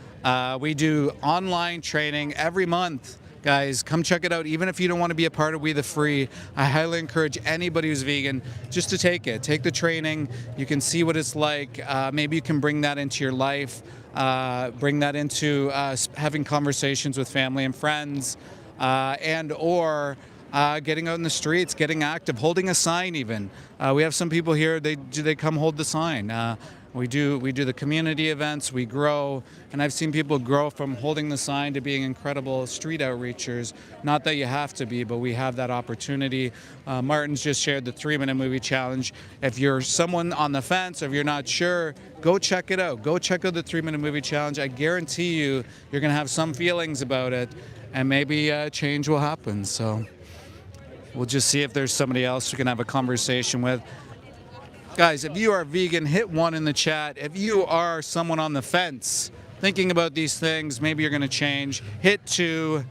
We do online training every month. Guys, come check it out. Even if you don't want to be a part of We the Free, I highly encourage anybody who's vegan just to take it. Take the training. You can see what it's like. Maybe you can bring that into your life. Bring that into having conversations with family and friends, or getting out in the streets, getting active, holding a sign even. We have some people here, they come hold the sign. We do the community events, we grow, and I've seen people grow from holding the sign to being incredible street outreachers. Not that you have to be, but we have that opportunity. Martin's just shared the 3-minute movie challenge. If you're someone on the fence, or if you're not sure, go check it out. Go check out the 3-minute movie challenge. I guarantee you're gonna have some feelings about it, and maybe change will happen. So we'll just see if there's somebody else we can have a conversation with. Guys, if you are vegan, hit 1 in the chat. If you are someone on the fence, thinking about these things, maybe you're going to change, hit 2.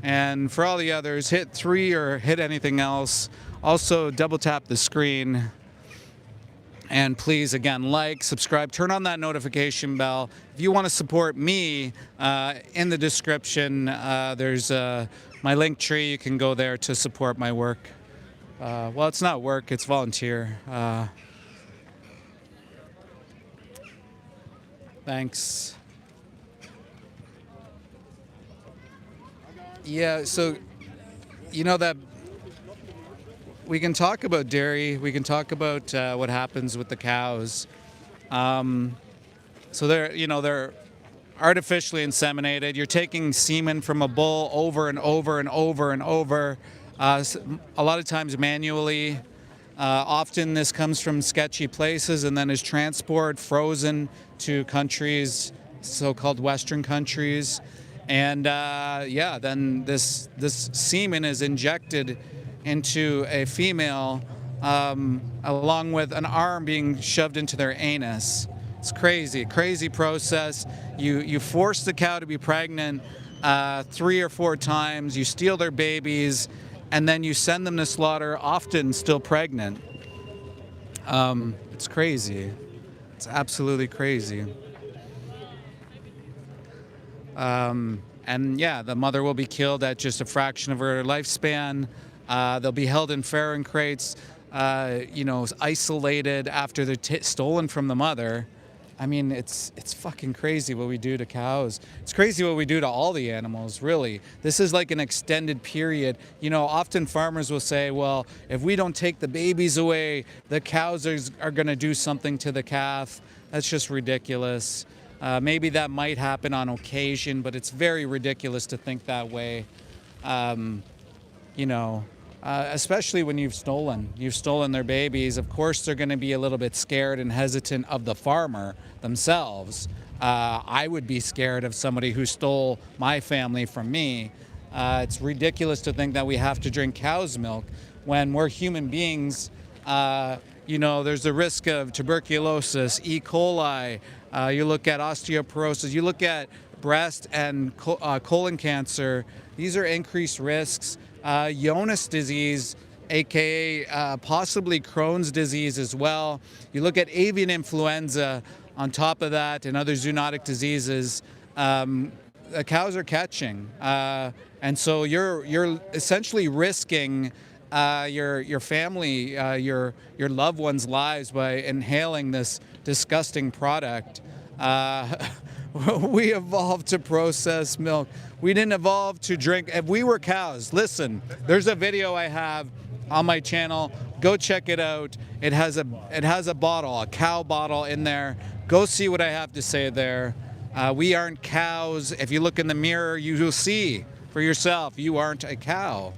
And for all the others, hit 3 or hit anything else. Also, double tap the screen. And please, again, like, subscribe, turn on that notification bell. If you want to support me, in the description, there's my link tree. You can go there to support my work. Well, it's not work, it's volunteer. Thanks. Yeah, so, you know that we can talk about dairy, we can talk about what happens with the cows. So they're artificially inseminated. You're taking semen from a bull over and over and over and over, a lot of times manually. Often this comes from sketchy places and then is transported, frozen to countries, so-called Western countries. And then this semen is injected into a female along with an arm being shoved into their anus. It's crazy process. You force the cow to be pregnant 3 or 4 times. You steal their babies, and then you send them to slaughter, often still pregnant. It's crazy. It's absolutely crazy. And yeah, the mother will be killed at just a fraction of her lifespan. They'll be held in farrowing crates, isolated after they're stolen from the mother. I mean, it's fucking crazy what we do to cows. It's crazy what we do to all the animals, really. This is like an extended period. Often farmers will say, well, if we don't take the babies away, the cows are going to do something to the calf. That's just ridiculous. Maybe that might happen on occasion, but it's very ridiculous to think that way. Especially when you've stolen their babies. Of course, they're going to be a little bit scared and hesitant of the farmer themselves. I would be scared of somebody who stole my family from me. It's ridiculous to think that we have to drink cow's milk when we're human beings. There's a risk of tuberculosis, E. coli. You look at osteoporosis. You look at breast and colon cancer. These are increased risks. Jonas disease, aka possibly Crohn's disease as well. You look at avian influenza on top of that and other zoonotic diseases. The cows are catching, and so you're essentially risking your family, your loved ones' lives by inhaling this disgusting product. We evolved to process milk. We didn't evolve to drink. If we were cows, listen, there's a video I have on my channel. Go check it out. It has a bottle, a cow bottle in there. Go see what I have to say there. We aren't cows. If you look in the mirror, you will see for yourself you aren't a cow.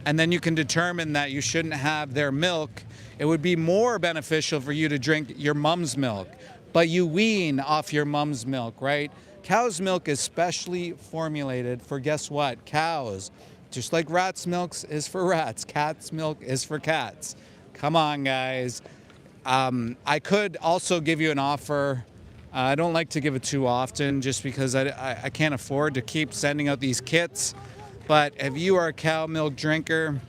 And then you can determine that you shouldn't have their milk. It would be more beneficial for you to drink your mom's milk. But you wean off your mom's milk, right? Cow's milk is specially formulated for, guess what? Cows. Just like rats' milk is for rats. Cat's milk is for cats. Come on, guys. I could also give you an offer. I don't like to give it too often just because I can't afford to keep sending out these kits. But if you are a cow milk drinker,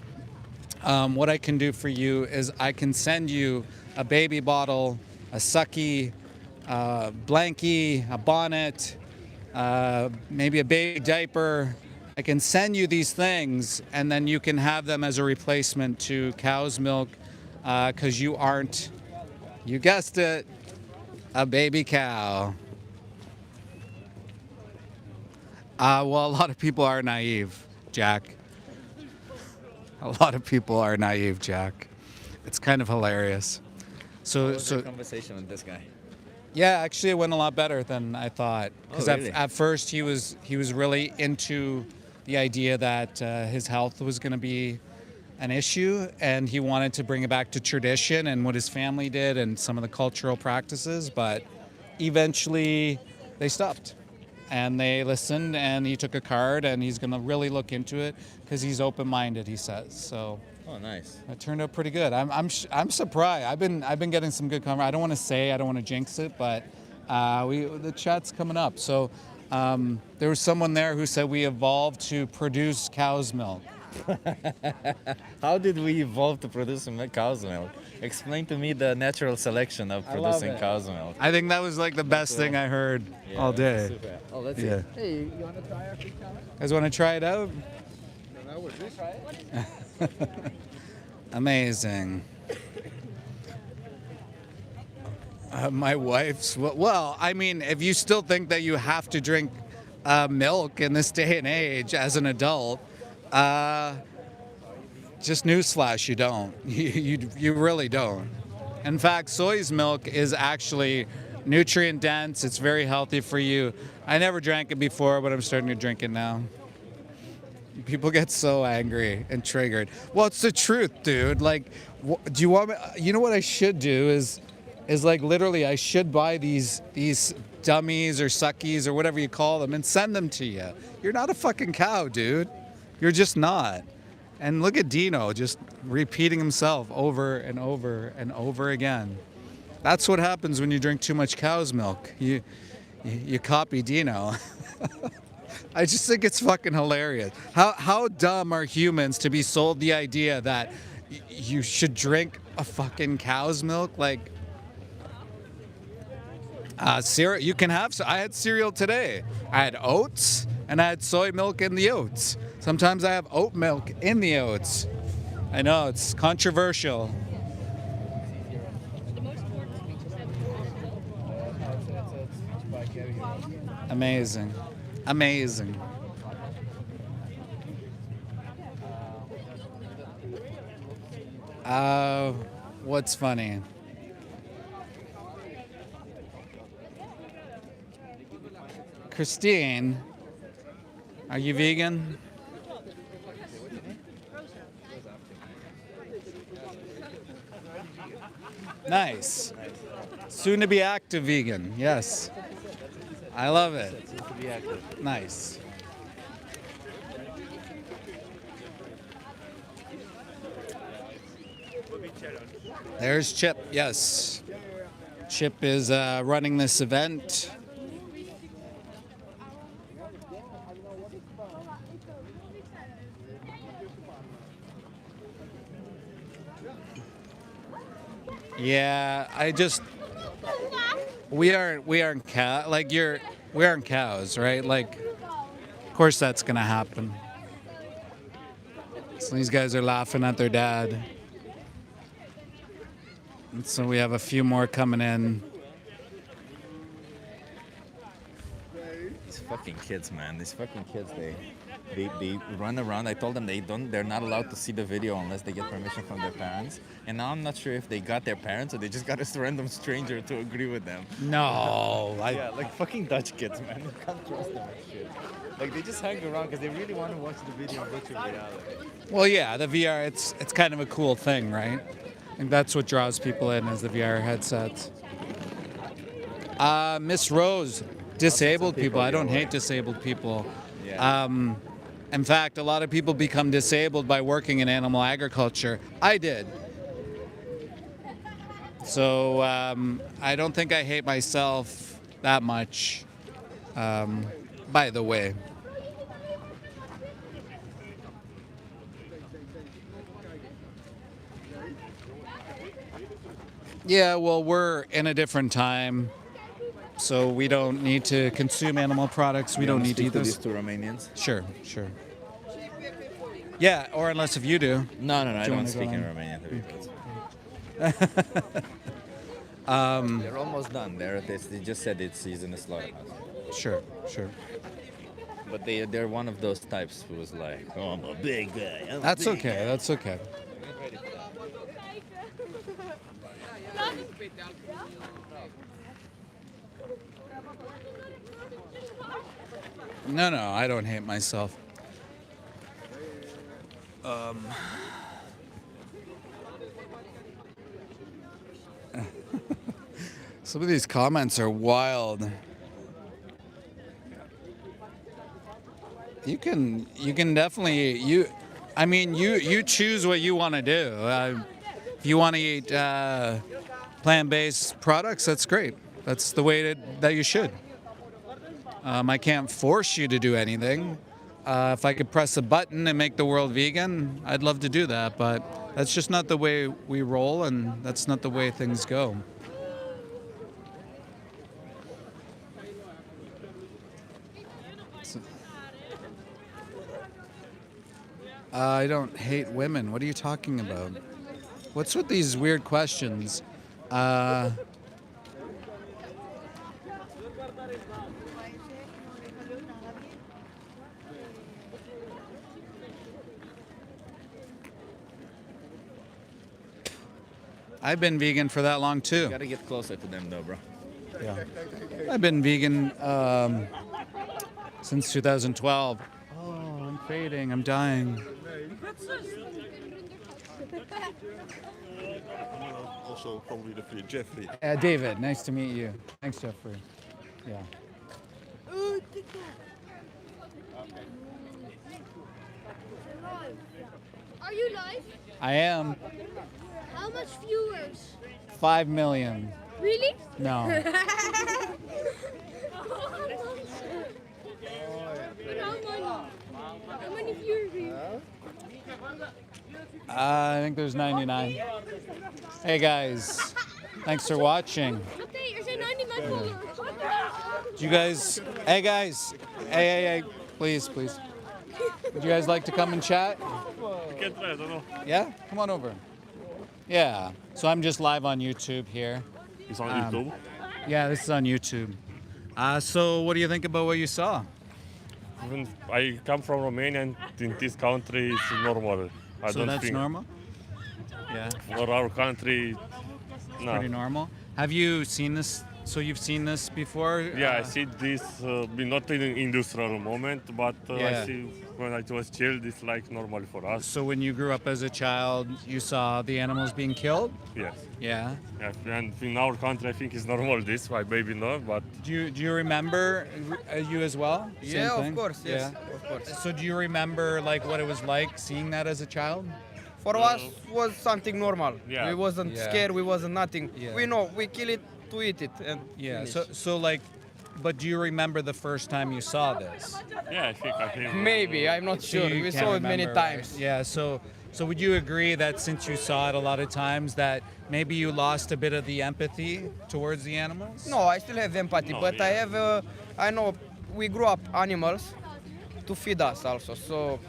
what I can do for you is I can send you a baby bottle, a sucky, blankie, a bonnet, maybe a baby diaper. I can send you these things, and then you can have them as a replacement to cow's milk, because you aren't, you guessed it, a baby cow. Well, a lot of people are naive, Jack. A lot of people are naive, Jack. It's kind of hilarious. What was your conversation with this guy? Yeah, actually, it went a lot better than I thought. Because really? at first, he was really into the idea that his health was going to be an issue, and he wanted to bring it back to tradition and what his family did and some of the cultural practices. But eventually, they stopped, and they listened, and he took a card, and he's going to really look into it because he's open-minded. He says so. Oh, nice. It turned out pretty good. I'm surprised. I've been getting some good conversation. I don't want to jinx it, but the chat's coming up. So there was someone there who said we evolved to produce cow's milk. How did we evolve to produce cow's milk? Explain to me the natural selection of producing cow's milk. I think that was like the best thing I heard all day. Super. Oh, let's Yeah. see. Hey, you want to try our food challenge? You guys want to try it out? No, we're just try it. Amazing. My wife's, well, I mean, if you still think that you have to drink milk in this day and age as an adult, just newsflash, you don't. You really don't. In fact, soy's milk is actually nutrient dense. It's very healthy for you. I never drank it before, but I'm starting to drink it now. People get so angry and triggered. Well, it's the truth, dude. Like, do you want me? You know what I should do is like literally I should buy these dummies or suckies or whatever you call them and send them to you. You're not a fucking cow, dude. You're just not. And look at Dino just repeating himself over and over and over again. That's what happens when you drink too much cow's milk. You copy Dino. I just think it's fucking hilarious. How dumb are humans to be sold the idea that you should drink a fucking cow's milk? Like, cereal, you can have. I had cereal today. I had oats and I had soy milk in the oats. Sometimes I have oat milk in the oats. I know it's controversial. Amazing. Amazing. What's funny? Christine, are you vegan? Nice. Soon to be active vegan. Yes. I love it. Nice. There's Chip. Yes. Chip is running this event. Yeah, we aren't cows, right? Like, of course that's gonna happen. So these guys are laughing at their dad. And so we have a few more coming in. These fucking kids, man. These fucking kids, they run around. I told them they're not allowed to see the video unless they get permission from their parents. And now I'm not sure if they got their parents or they just got a random stranger to agree with them. No, Yeah, like fucking Dutch kids, man. You can't trust them and shit. Like they just hang around because they really want to watch the video in virtual reality. Well, yeah, the VR, it's kind of a cool thing, right? I think that's what draws people in is the VR headsets. Miss Rose, disabled people. I don't hate disabled people. Yeah. In fact, a lot of people become disabled by working in animal agriculture. I did. So I don't think I hate myself that much, by the way. Yeah, well, we're in a different time, so we don't need to consume animal products. We don't need to eat those. These two Romanians. Sure. Yeah, or unless if you do. No, I you don't wanna speak go in on? Romanian. They're almost done. They just said he's in a slaughterhouse. Sure. But they're one of those types who was like, oh, I'm a big guy. That's okay. That's okay. No, I don't hate myself. Some of these comments are wild. You can definitely you choose what you want to do. If you want to eat plant-based products, that's great. That's the way that you should. I can't force you to do anything. If I could press a button and make the world vegan, I'd love to do that, but that's just not the way we roll, and that's not the way things go. I don't hate women. What are you talking about? What's with these weird questions? I've been vegan for that long too. You gotta get closer to them though, bro. Yeah. I've been vegan since 2012. Oh, I'm fading. I'm dying. Also, probably the free Jeffrey. David, nice to meet you. Thanks, Jeffrey. Yeah. Are you live? I am How much viewers? 5 million. Really? No. But how many viewers do you have? I think there's 99. Hey guys, thanks for watching. Okay, er zijn 99 followers. Do you guys, hey guys, hey, please. Would you guys like to come and chat? Yeah, come on over. Yeah, so I'm just live on YouTube here. It's on YouTube. Yeah, this is on YouTube. So what do you think about what you saw? Even I come from Romania, and in this country it's normal. I So don't that's think normal? Yeah, for our country, no. pretty normal. Have you seen this? So you've seen this before? Yeah, I see this, not in an industrial moment, but Yeah. I see when I was child, it's like normal for us. So when you grew up as a child, you saw the animals being killed? Yes. Yeah. Yeah, and in our country, I think it's normal this. My baby no, but Do you remember you as well? Same Yeah, thing? of course, yes, Yeah. of course. So do you remember like what it was like seeing that as a child? For us was something normal. Yeah. We wasn't Yeah. scared, we wasn't nothing. Yeah. We know, we kill it to eat it and Yeah. finish. So like, but do you remember the first time you saw this? yeah, I think Maybe, I'm not sure. You We can't saw it many remember, right? times. Yeah. So would you agree that since you saw it a lot of times that maybe you lost a bit of the empathy towards the animals? No, I still have empathy, No, but I yeah. have, I know we grew up animals to feed us also. So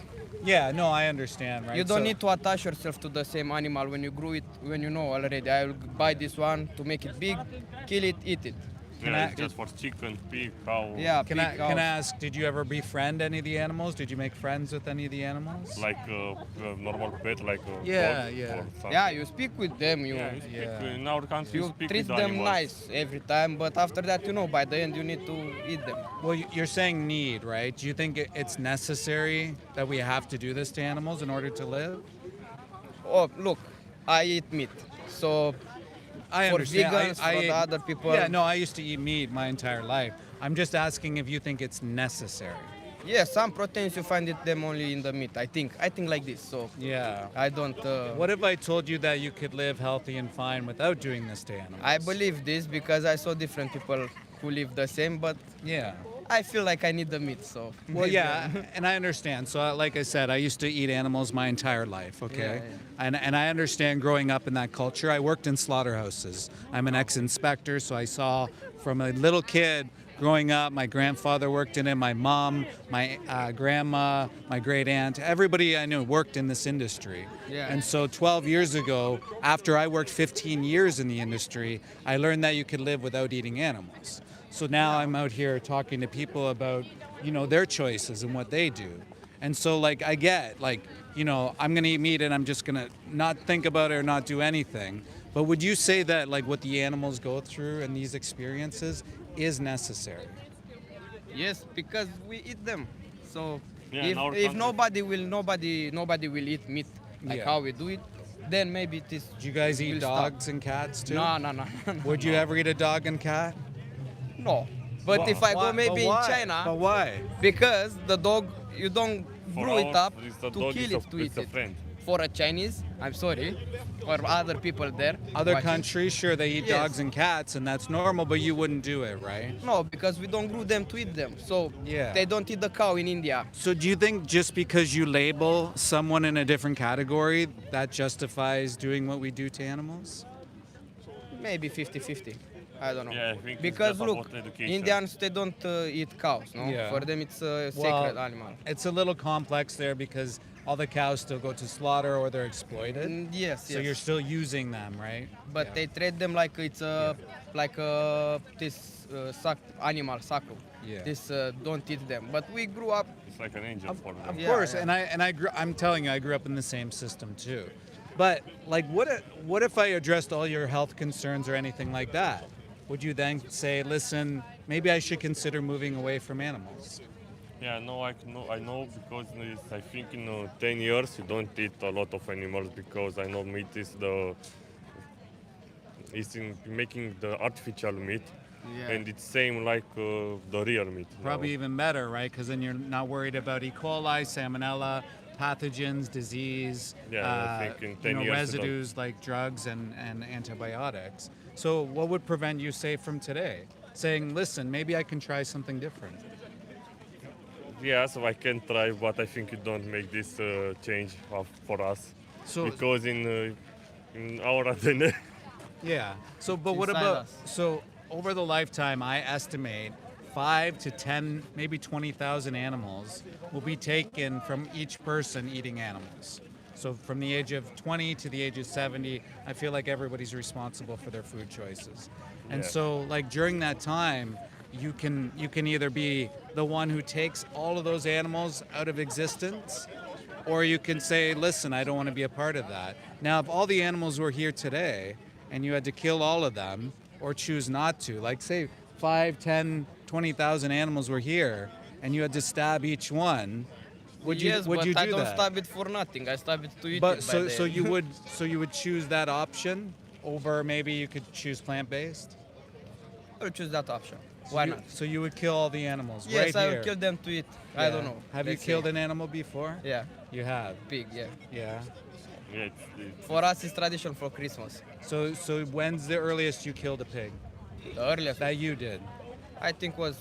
Yeah. No, I understand. Right. you don't So- need to attach yourself to the same animal when you grew it, when you know already. I will buy this one to make it big, kill it, eat it. Yeah, I- it's just for chicken, pig, cow. Yeah, Can pig, I cows. ask? Did you ever befriend any of the animals? Did you make friends with any of the animals? Like normal pet, like Yeah, dog yeah. or something. Yeah, you speak with them, you Yeah, you speak, Yeah. in our country, you You speak treat with them animals. nice every time, but after that, you know, by the end, you need to eat them. Well, you're saying need, right? Do you think it's necessary that we have to do this to animals in order to live? Oh, look, I eat meat, so I for understand. vegans, for the other people, Yeah, no, I used to eat meat my entire life. I'm just asking if you think it's necessary. yeah, some proteins you find them only in the meat. I think like this. So Yeah. I don't. What if I told you that you could live healthy and fine without doing this to animals? I believe this because I saw different people who live the same, but Yeah. I feel like I need the meat. So Well, maybe- yeah, and I understand. So, like I said, I used to eat animals my entire life. Okay, And I understand growing up in that culture. I worked in slaughterhouses. I'm an ex-inspector, so I saw from a little kid growing up. My grandfather worked in it. My mom, my grandma, my great aunt. Everybody I knew worked in this industry. Yeah. And so 12 years ago, after I worked 15 years in the industry, I learned that you could live without eating animals. So now I'm out here talking to people about, their choices and what they do. And so like I get like, I'm going to eat meat and I'm just going to not think about it or not do anything. But would you say that like what the animals go through and these experiences is necessary? Yes, because we eat them. So Yeah, in our if country. nobody will eat meat like Yeah. how we do it, then maybe it is. Do you guys eat will stop. dogs and cats too? No. Would you ever eat a dog and cat? No. But if I go maybe in China, But why? because the dog you don't For brew it our- up it's the to dog, kill it's it, a- to it's eat a it. friend. For a Chinese, I'm sorry, or other people there. Other watching. countries, sure, they eat Yes. dogs and cats, and that's normal, but you wouldn't do it, right? No, because we don't grow them to eat them. So Yeah. they don't eat the cow in India. So do you think just because you label someone in a different category, that justifies doing what we do to animals? Maybe 50-50. I don't know. Yeah, I think it's because just look, about education. Indians they don't eat cows. No, Yeah. for them it's a Well, sacred animal. It's a little complex there because all the cows still go to slaughter or they're exploited. Yes, So yes. you're still using them, right? But Yeah. they treat them like it's this animal saku. Yeah. This don't eat them. But we grew up. It's like an angel for them. Of Yeah, course, yeah. I'm telling you, I grew up in the same system too. But like, what if I addressed all your health concerns or anything like that? would you then say, listen, maybe I should consider moving away from animals? Yeah, no, I know because I think in 10 years you don't eat a lot of animals because I know meat is in making the artificial meat, and it's same like the real meat. Probably No. even better, right? Because then you're not worried about E. coli, salmonella, pathogens, disease, Yeah, I think in 10 years residues like drugs and antibiotics. So what would prevent you, say, from today saying, listen, maybe I can try something different? Yeah, so I can try, but I think you don't make this change for us So because in our DNA. yeah. So, but what inside about us. so over the lifetime? I estimate 5 to 10, maybe 20,000 animals will be taken from each person eating animals. So from the age of 20 to the age of 70, I feel like everybody's responsible for their food choices. And Yeah. so, like during that time, you can either be the one who takes all of those animals out of existence, or you can say, listen, I don't want to be a part of that. Now, if all the animals were here today and you had to kill all of them or choose not to, like say 5, 10, 20,000 animals were here and you had to stab each one, would you Yes, would but you I do don't that? stab it for nothing. I stab it to eat But it. so you would choose that option over maybe you could choose plant-based? I will choose that option. Why not? So you would kill all the animals Yes, right I here? will kill them to eat. I don't Yeah. know. Have you Let's killed say. an animal before? Yeah, You have. pig. Yeah. Yeah. Yeah, it's For us, it's tradition for Christmas. So when's the earliest you killed a pig? The earliest, That you did. I think, was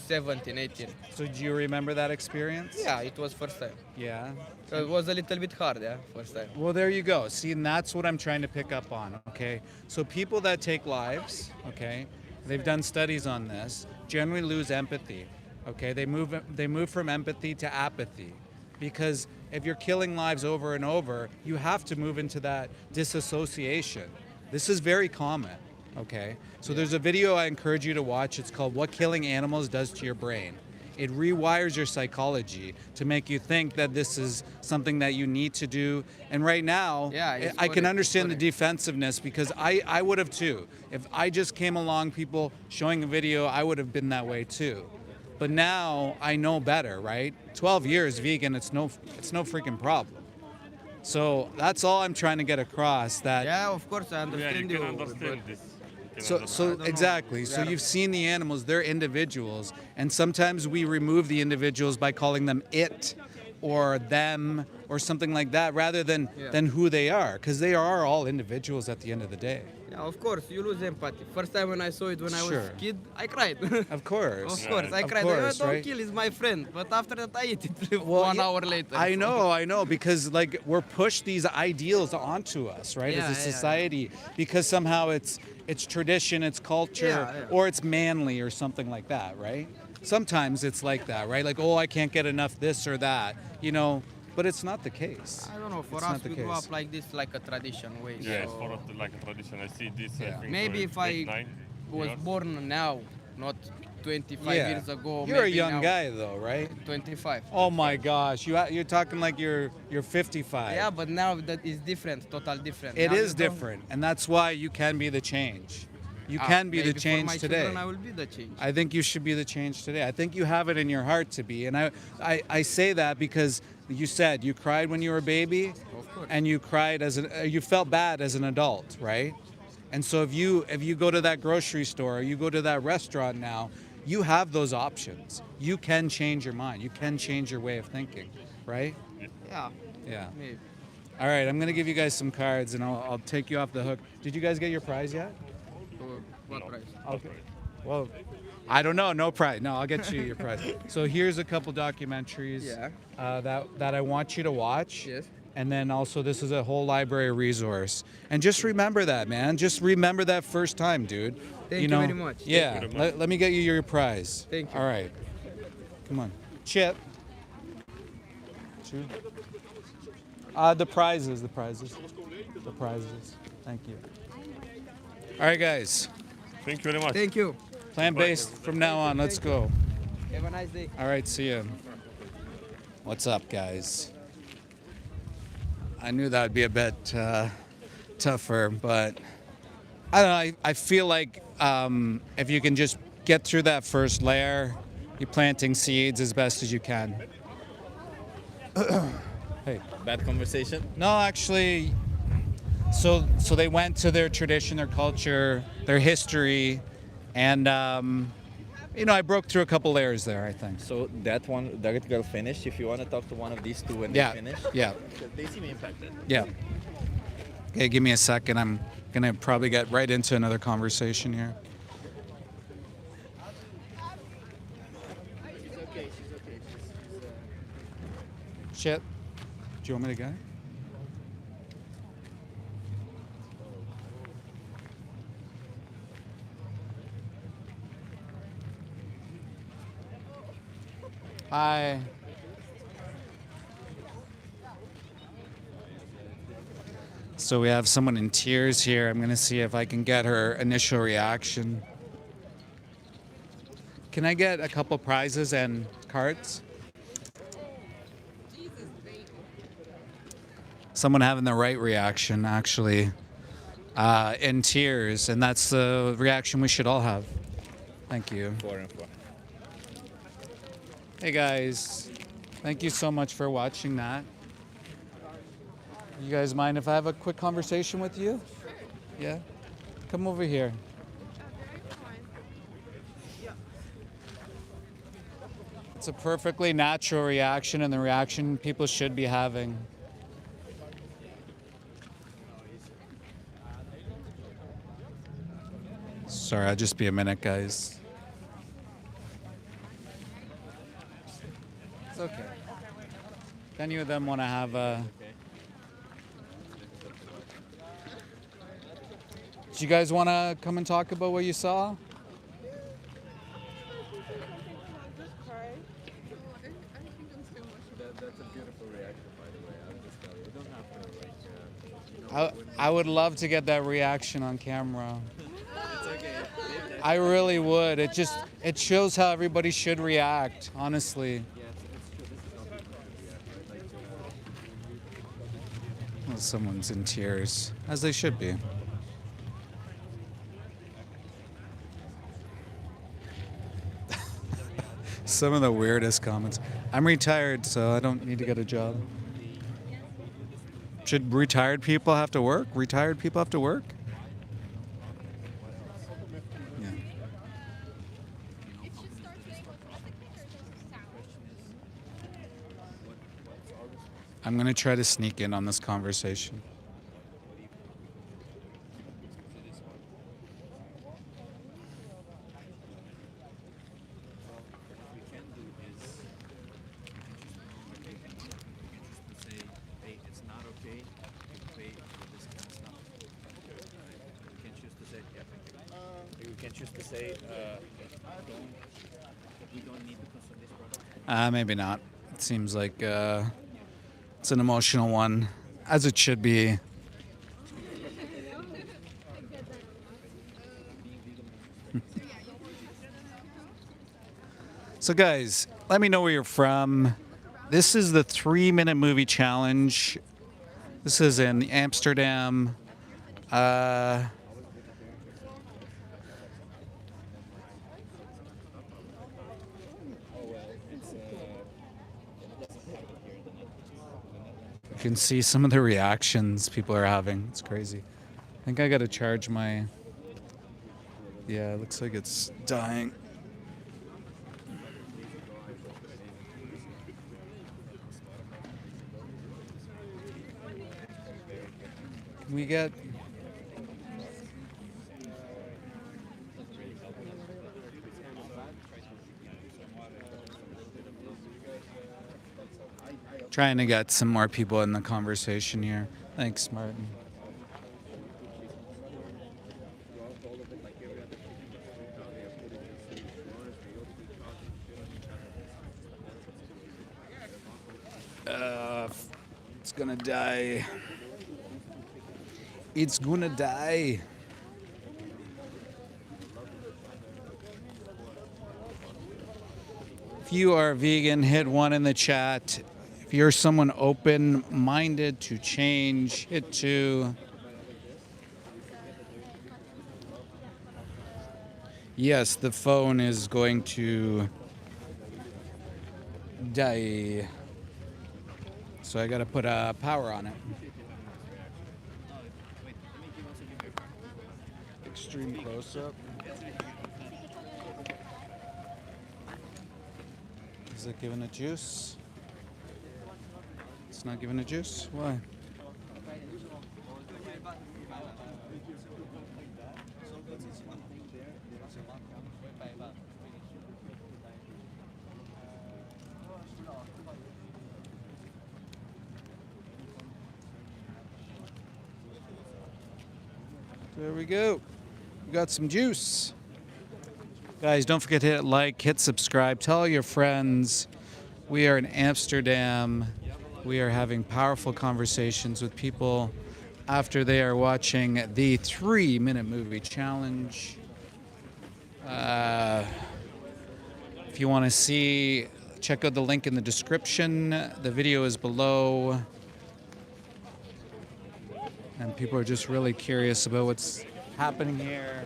17, 18. So do you remember that experience? Yeah, it was first time. Yeah. So it was a little bit hard, yeah, first time. Well, there you go. See, and that's what I'm trying to pick up on, okay? So people that take lives, okay, they've done studies on this, generally lose empathy, okay? They move from empathy to apathy because if you're killing lives over and over, you have to move into that disassociation. This is very common, okay? So there's a video I encourage you to watch. It's called What Killing Animals Does to Your Brain. It rewires your psychology to make you think that this is something that you need to do. And right now, Yeah, it's I can correct, understand the correct. defensiveness because I would have too. If I just came along, people showing a video, I would have been that way too. But now I know better, right? 12 years vegan, it's no freaking problem. So that's all I'm trying to get across. That Yeah, of course, I yeah, understand you you. can understand this. You can so understand. so exactly. So you've seen the animals; they're individuals, and sometimes we remove the individuals by calling them it, or them, or something like that, rather than who they are, because they are all individuals at the end of the day. Yeah, of course, you lose empathy. First time when I saw it when I was Sure. a kid, I cried. Of course. Of course, I Of cried. course, Don't right? kill, he's my friend. But after that, I eat it Well, 1 yeah, hour later. I know, because like we're pushed these ideals onto us, right, Yeah, as a yeah, society, because somehow it's tradition, it's culture, Yeah, yeah. or it's manly or something like that, right? Sometimes it's like that, right? Like, oh, I can't get enough this or that, but it's not the case. I don't know. For It's us, not the we grew case. up like this, like a tradition way. Yeah, it's so for us like a tradition. I see this. Yeah. I think maybe if I 9 was years. born now, not 25 Yeah. years ago. You're a maybe young now, guy though, right? 25. Oh my gosh, you're talking like you're 55. Yeah, but now that is different, total different. It Now is you don't- different, and that's why you can be the change. You can be the maybe change for my today. Children, I will be the change. I think you should be the change today. I think you have it in your heart to be. And I say that because you said you cried when you were a baby, Of course. and you cried you felt bad as an adult, right? And so if you go to that grocery store or you go to that restaurant now, you have those options. You can change your mind. You can change your way of thinking, right? Yeah, Yeah. maybe. All right, I'm gonna give you guys some cards and I'll take you off the hook. Did you guys get your prize yet? For what price? Okay. Well, I don't know. No prize. No, I'll get you your prize. So here's a couple documentaries that I want you to watch. Yes. And then also this is a whole library resource. And just remember that, man. Just remember that first time, dude. Thank you very much. Thank Yeah. you very much. Let me get you your prize. Thank you. All right. Come on. Chip. Two. The prizes. Thank you. All right, guys. Thank you very much. Thank you. Plant-based from now on. Let's go. Have a nice day. All right, see ya. What's up, guys? I knew that would be a bit tougher, but I don't know. I feel like if you can just get through that first layer, you're planting seeds as best as you can. Hey. Bad conversation. No, actually, so they went to their tradition, their culture, their history, and I broke through a couple layers there, I think. So that girl finished. If you want to talk to one of these two when Yeah, they finish, yeah. they seem impacted. Yeah. Okay, give me a second. I'm gonna probably get right into another conversation here. She's okay. Shit. Do you want me to go? Hi. So we have someone in tears here. I'm going to see if I can get her initial reaction. Can I get a couple prizes and cards? Someone having the right reaction, actually, in tears, and that's the reaction we should all have. Thank you. 4 and 4. Hey guys, thank you so much for watching that. You guys mind if I have a quick conversation with you? Yeah? Come over here. It's a perfectly natural reaction and the reaction people should be having. Sorry, I'll just be a minute, guys. It's okay. If any of them want to have a... Do you guys want to come and talk about what you saw? I would love to get that reaction on camera. I really would. It shows how everybody should react, honestly. Well, someone's in tears, as they should be. Some of the weirdest comments. I'm retired, so I don't need to get a job. Should retired people have to work? Retired people have to work? Yeah. I'm going to try to sneak in on this conversation. Maybe not. It seems like it's an emotional one, as it should be. So guys, let me know where you're from. This is the 3-minute movie challenge. This is in Amsterdam. You can see some of the reactions people are having. It's crazy. I think I gotta charge my... Yeah, it looks like it's dying. Can we get... Trying to get some more people in the conversation here. Thanks, Martin. It's gonna die. It's gonna die. If you are vegan, hit 1 in the chat. If you're someone open-minded to change, hit 2. Yes, the phone is going to die. So I gotta put power on it. Extreme close-up. Is it giving it juice? It's not giving it juice? Why? There we go. We got some juice. Guys, don't forget to hit like, hit subscribe, tell all your friends. We are in Amsterdam. We are having powerful conversations with people after they are watching the 3-minute movie challenge. If you want to see, check out the link in the description. The video is below. And people are just really curious about what's happening here.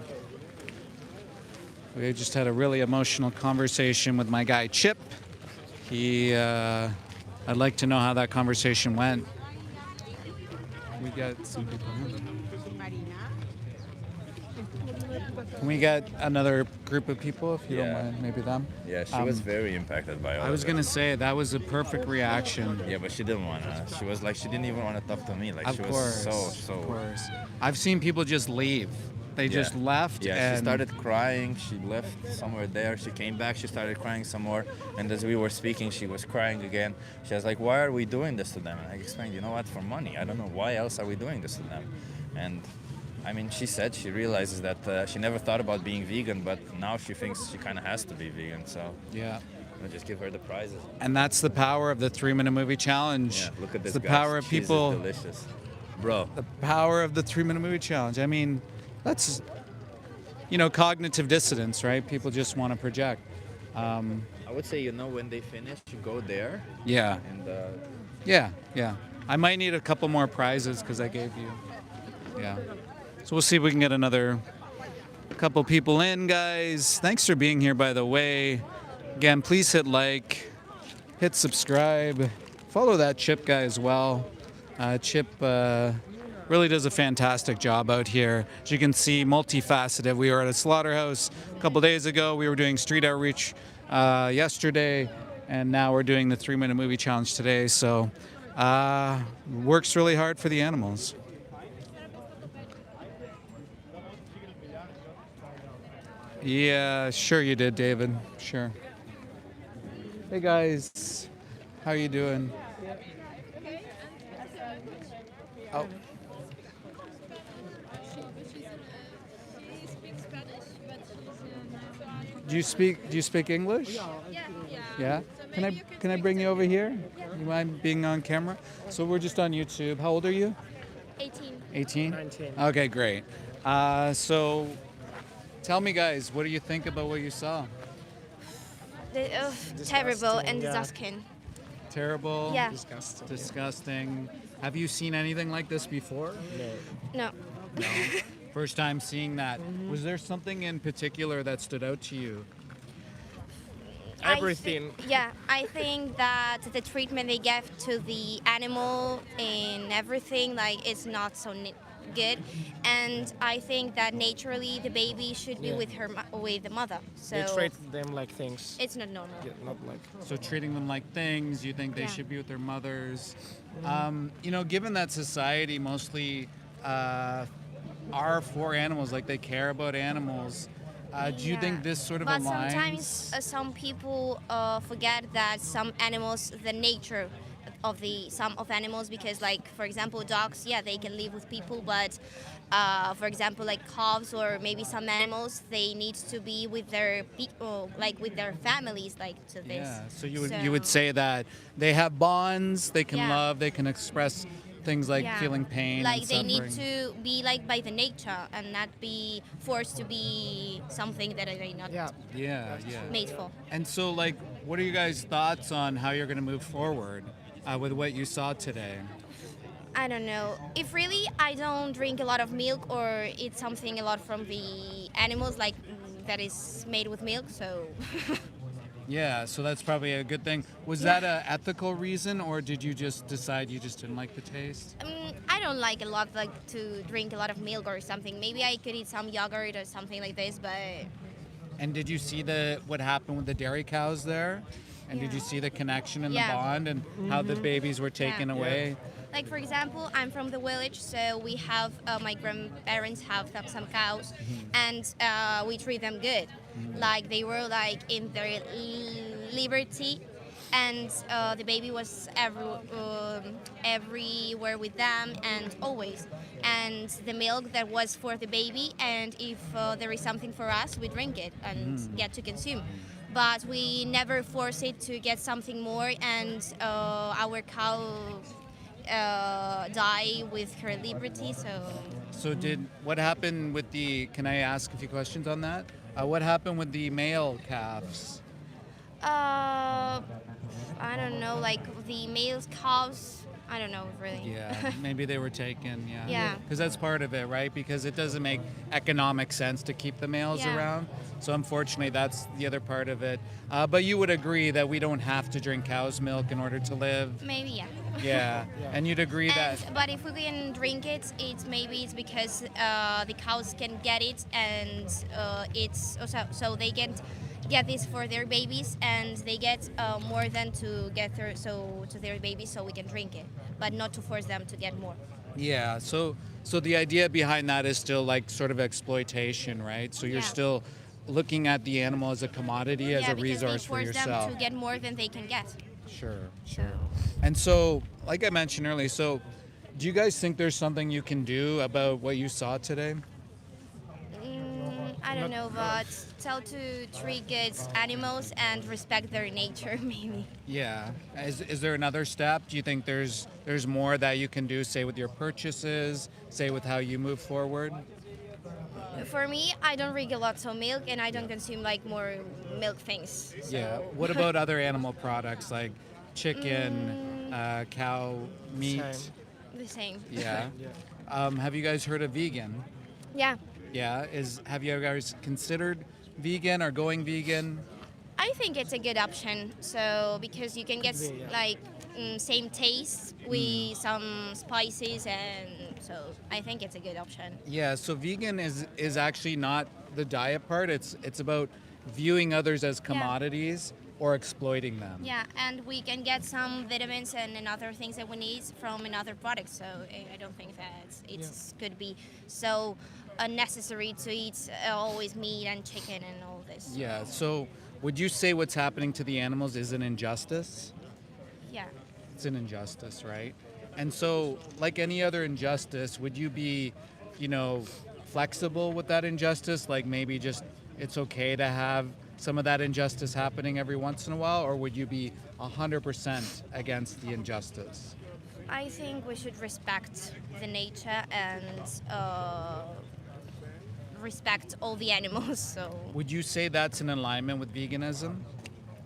We just had a really emotional conversation with my guy Chip. I'd like to know how that conversation went. We got some people here. Can we get another group of people, if you don't mind, maybe them? Yeah, she was very impacted by all I was of gonna it. say that was a perfect reaction. Yeah, but she didn't want to. She was like, she didn't even want to talk to me. Like, Of she course, was so. of course. I've seen people just leave. They just left. Yeah, and she started crying. She left somewhere there. She came back. She started crying some more. And as we were speaking, she was crying again. She was like, "Why are we doing this to them?" And I explained, "You know what? For money. I don't know why else are we doing this to them." And I mean, she said she realizes that she never thought about being vegan, but now she thinks she kind of has to be vegan. So Yeah. I'll just give her the prizes. And that's the power of the 3-minute movie challenge. Yeah, look at this. It's the guys. power of Cheese people. is delicious, bro. The power of the 3-minute movie challenge. I mean, that's, cognitive dissonance, right? People just want to project. I would say, when they finish, you go there. Yeah. And Yeah. I might need a couple more prizes because I gave you. Yeah. So we'll see if we can get another couple people in, guys. Thanks for being here, by the way. Again, please hit like, hit subscribe, follow that Chip guy as well. Chip really does a fantastic job out here. As you can see, multifaceted. We were at a slaughterhouse a couple days ago. We were doing street outreach yesterday, and now we're doing the 3-minute movie challenge today. So works really hard for the animals. Yeah, sure you did, David. Sure. Hey guys, how you doing? Oh. Do you speak English? Yeah. Can I bring you over here? You mind being on camera? So we're just on YouTube. How old are you? 18. 18? 19. Okay, great. So tell me, guys, what do you think about what you saw? Terrible and yeah. disgusting. Terrible? Yeah. Disgusting. Have you seen anything like this before? No. First time seeing that. Was there something in particular that stood out to you? Everything. I think that the treatment they give to the animal and everything, it's not so good. And I think that naturally the baby should be with the mother. So They treat them like things. it's not normal. Yeah, not like. So treating them like things, you think they Yeah. should be with their mothers. Given that society mostly are for animals, like they care about animals, do you think this sort of But aligns? sometimes some people forget that some animals, the nature of some animals, because for example dogs, they can live with people, but for example calves or maybe some animals, they need to be with their with their families to this. Yeah. So you would say that they have bonds, they can Yeah. love, they can express things like Yeah. feeling pain and they need suffering. to be by the nature and not be forced to be something that they're not Yeah. made for. And so, what are you guys' thoughts on how you're going to move forward with what you saw today? I don't know. If really I don't drink a lot of milk or eat something a lot from the animals, like that is made with milk, so Yeah, so that's probably a good thing. Was that an ethical reason, or did you just decide you just didn't like the taste? I don't like a lot like to drink a lot of milk or something. Maybe I could eat some yogurt or something like this, but And did you see what happened with the dairy cows there? And did you see the connection and the Yeah. bond and how the babies were taken Yeah. away? like for example, I'm from the village, so we have my grandparents have some cows, and we treat them good, like they were like in their liberty, and the baby was everywhere with them and always, and the milk that was for the baby, and if there is something for us, we drink it and get to consume. But we never force it to get something more, and our cow die with her liberty. So what happened with can I ask a few questions on that? What happened with the male calves? I don't know, like the male cows. I don't know really. Yeah, maybe they were taken, yeah. Yeah. Because that's part of it, right? Because it doesn't make economic sense to keep the males Yeah. around. So unfortunately, that's the other part of it. But you would agree that we don't have to drink cow's milk in order to live? Maybe yeah. Yeah. And you'd agree that... But if we can drink it, it's because the cows can get it, and it's also so they can get this for their babies, and they get more than to get to their babies, so we can drink it, but not to force them to get more. Yeah, so the idea behind that is still like sort of exploitation, right? So you're Yeah. still looking at the animal as a commodity, as a because resource they for force yourself. them to get more than they can get. Sure. So And so, like I mentioned earlier, so do you guys think there's something you can do about what you saw today? I don't know, but tell to treat good animals and respect their nature, maybe. Yeah. Is there another step? Do you think there's more that you can do, say with your purchases, say with how you move forward? For me, I don't drink a lot of milk, and I don't consume like more milk things. So. Yeah. What about other animal products like chicken, cow meat? The same. Yeah. Have you guys heard of vegan? Yeah. Yeah. Have you guys considered vegan or going vegan? I think it's a good option. So because you can get like same taste with some spices, and so I think it's a good option. Yeah. So vegan is actually not the diet part. It's about viewing others as commodities or exploiting them. Yeah, and we can get some vitamins and other things that we need from another product. So I don't think that it could be so unnecessary to eat always meat and chicken and all this. Yeah. So would you say what's happening to the animals is an injustice? Yeah. It's an injustice, right? And so, like any other injustice, would you be, flexible with that injustice? Like maybe just it's okay to have some of that injustice happening every once in a while, or would you be 100% against the injustice? I think we should respect the nature and respect all the animals. So. Would you say that's in alignment with veganism?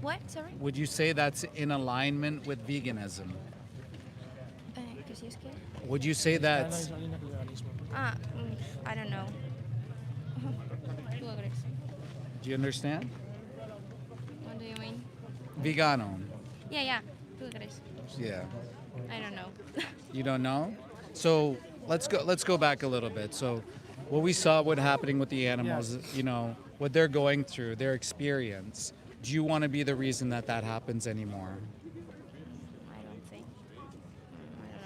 What? Sorry. Would you say that's in alignment with veganism? Que si es que. Would you say that's... I don't know. Do you understand? What do you mean? Vegano. Yeah. ¿Tú crees? Yeah. I don't know. You don't know? So let's go back a little bit. So what we saw, what happening with the animals, what they're going through, their experience. Do you want to be the reason that happens anymore? I don't think. I don't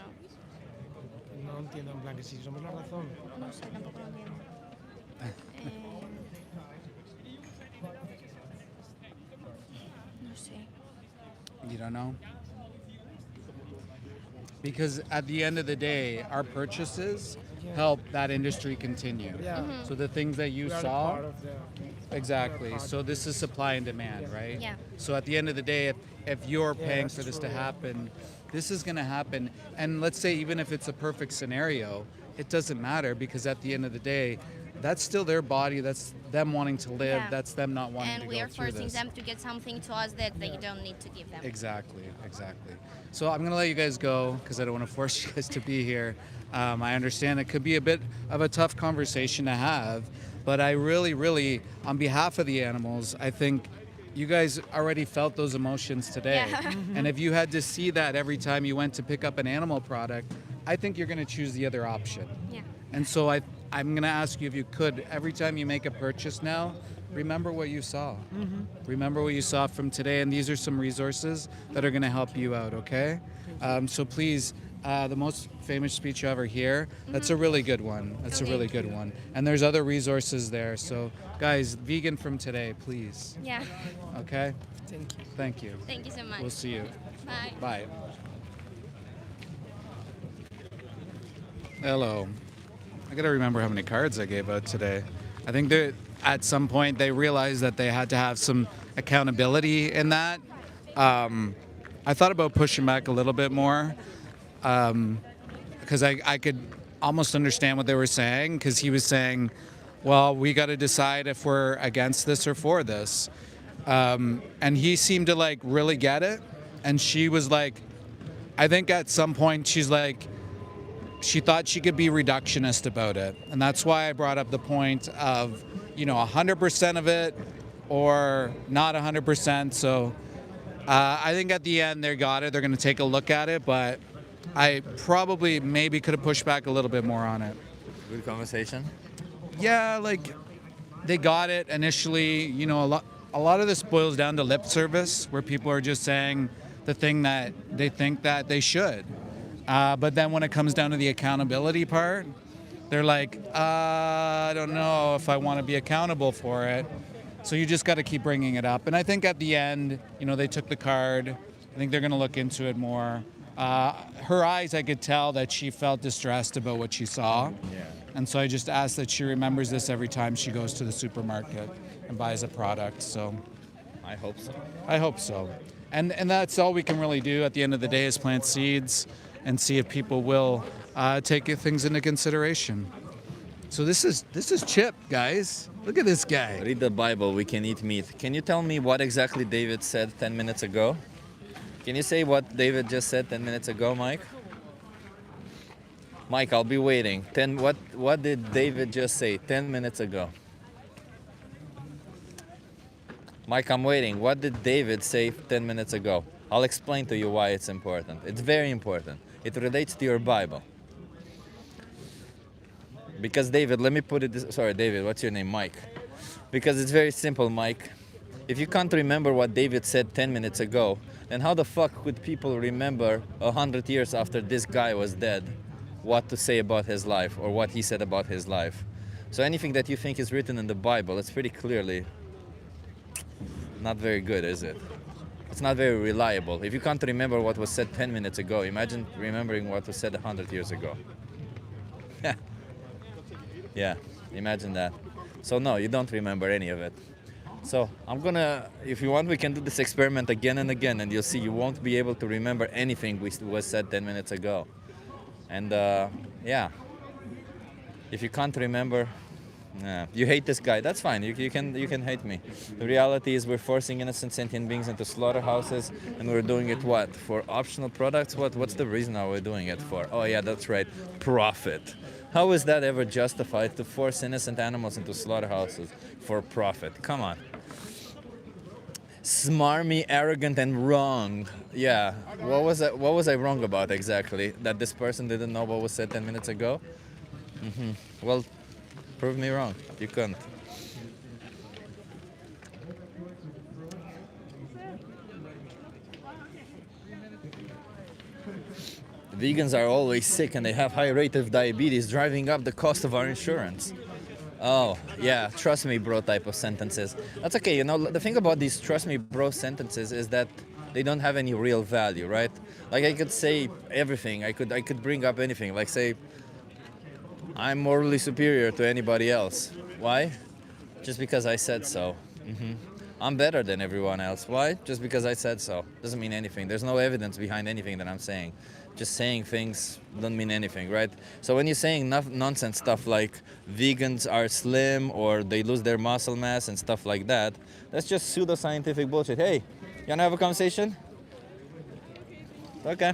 know. No entiendo, en plan, que si somos la razón. No sé, tampoco lo entiendo. No sé. You don't know? Because at the end of the day, our purchases help that industry continue. Yeah. So the things that you We are saw, part of the- exactly. So this is supply and demand, right? Yeah. So at the end of the day, if you're paying that's for this true, to yeah. happen, this is going to happen. And let's say even if it's a perfect scenario, it doesn't matter because at the end of the day, that's still their body. That's them wanting to live. Yeah. That's them not wanting And to we go are through forcing this. them to get something to us that they don't need to give them. Exactly. So I'm gonna let you guys go because I don't want to force you guys to be here. I understand it could be a bit of a tough conversation to have, but I really, on behalf of the animals, I think you guys already felt those emotions today. Yeah. And if you had to see that every time you went to pick up an animal product, I think you're gonna choose the other option. Yeah. And so I'm gonna ask you if you could, every time you make a purchase now, remember what you saw. Remember what you saw from today, and these are some resources that are gonna help you out, okay? So please, the most famous speech you ever hear, that's a really good one. That's a really good one. And there's other resources there. So guys, vegan from today, please. Yeah. Okay? Thank you. Thank you so much. We'll see you. Bye. Bye. Hello. I gotta remember how many cards I gave out today. I think that at some point they realized that they had to have some accountability in that. I thought about pushing back a little bit more because I could almost understand what they were saying, because he was saying, well, we got to decide if we're against this or for this. And he seemed to like really get it. And she was like, I think at some point she's like, she thought she could be reductionist about it. And that's why I brought up the point of, 100% of it or not 100%. So I think at the end they got it. They're going to take a look at it, but I probably maybe could have pushed back a little bit more on it. Good conversation. Yeah, like they got it initially. A lot of this boils down to lip service, where people are just saying the thing that they think that they should. But then when it comes down to the accountability part, they're like, I don't know if I want to be accountable for it. So you just got to keep bringing it up. And I think at the end, they took the card. I think they're going to look into it more. Her eyes, I could tell that she felt distressed about what she saw. Yeah. And so I just ask that she remembers this every time she goes to the supermarket and buys a product. So I hope so. I hope so. And that's all we can really do at the end of the day, is plant seeds and see if people will take things into consideration. So this is Chip, guys. Look at this guy. Read the Bible, we can eat meat. Can you tell me what exactly David said 10 minutes ago? Can you say what David just said 10 minutes ago, Mike? Mike, I'll be waiting. What did David just say 10 minutes ago? Mike, I'm waiting. What did David say 10 minutes ago? I'll explain to you why it's important. It's very important. It relates to your Bible. Because David, let me put it this, sorry, David, what's your name? Mike. Because it's very simple, Mike. If you can't remember what David said 10 minutes ago, then how the fuck could people remember 100 years after this guy was dead what to say about his life or what he said about his life? So anything that you think is written in the Bible, it's pretty clearly not very good, is it? It's not very reliable. If you can't remember what was said 10 minutes ago, imagine remembering what was said 100 years ago. Yeah, imagine that. So no, you don't remember any of it. So I'm gonna, if you want, we can do this experiment again and again, and you'll see you won't be able to remember anything was said 10 minutes ago. And yeah, if you can't remember, you hate this guy, that's fine, you can hate me. The reality is we're forcing innocent sentient beings into slaughterhouses, and we're doing it what? For optional products? What's the reason are we doing it for? Oh yeah, that's right, profit. How is that ever justified to force innocent animals into slaughterhouses for profit? Come on. Smarmy, arrogant, and wrong. Yeah. What was I wrong about exactly? That this person didn't know what was said 10 minutes ago? Well, prove me wrong. You couldn't. Vegans are always sick and they have high rate of diabetes, driving up the cost of our insurance. Oh, yeah, trust me, bro type of sentences. That's okay, the thing about these trust me, bro sentences is that they don't have any real value, right? Like I could say everything, I could bring up anything, like say, I'm morally superior to anybody else. Why? Just because I said so. I'm better than everyone else. Why? Just because I said so. Doesn't mean anything. There's no evidence behind anything that I'm saying. Just saying things don't mean anything, right? So when you're saying nonsense stuff like vegans are slim or they lose their muscle mass and stuff like that, that's just pseudoscientific bullshit. Hey, you wanna have a conversation? Okay.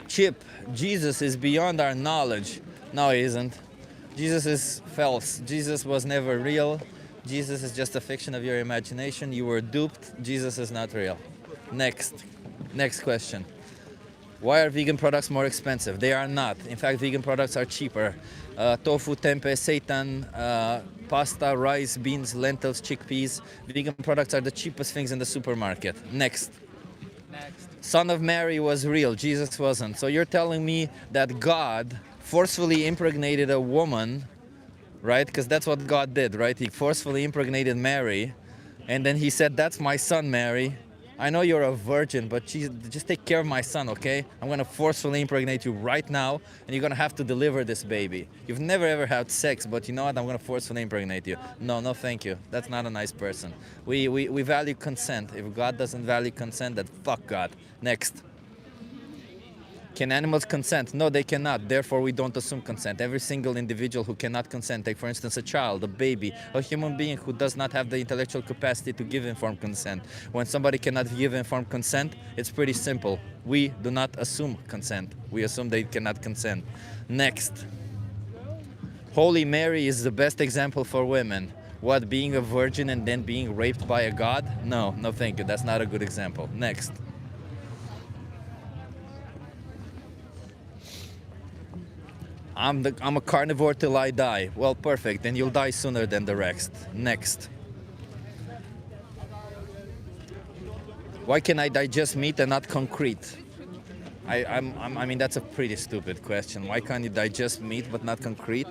Chip, Jesus is beyond our knowledge. No, he isn't. Jesus is false. Jesus was never real. Jesus is just a fiction of your imagination. You were duped. Jesus is not real. Next question. Why are vegan products more expensive? They are not. In fact, vegan products are cheaper. Tofu, tempeh, seitan, pasta, rice, beans, lentils, chickpeas. Vegan products are the cheapest things in the supermarket. Next. Son of Mary was real. Jesus wasn't. So you're telling me that God forcefully impregnated a woman, right? Because that's what God did, right? He forcefully impregnated Mary, and then he said, "That's my son, Mary. I know you're a virgin, but just take care of my son, okay? I'm gonna forcefully impregnate you right now, and you're gonna have to deliver this baby. You've never ever had sex, but you know what? I'm gonna forcefully impregnate you." No, thank you. That's not a nice person. We value consent. If God doesn't value consent, then fuck God. Next. Can animals consent? No, they cannot. Therefore, we don't assume consent. Every single individual who cannot consent, take for instance a child, a baby, a human being who does not have the intellectual capacity to give informed consent. When somebody cannot give informed consent, it's pretty simple. We do not assume consent. We assume they cannot consent. Next. Holy Mary is the best example for women. What, being a virgin and then being raped by a god? No, thank you. That's not a good example. Next. I'm a carnivore till I die. Well, perfect. Then you'll die sooner than the rest. Next. Why can I digest meat and not concrete? I mean, that's a pretty stupid question. Why can't you digest meat but not concrete?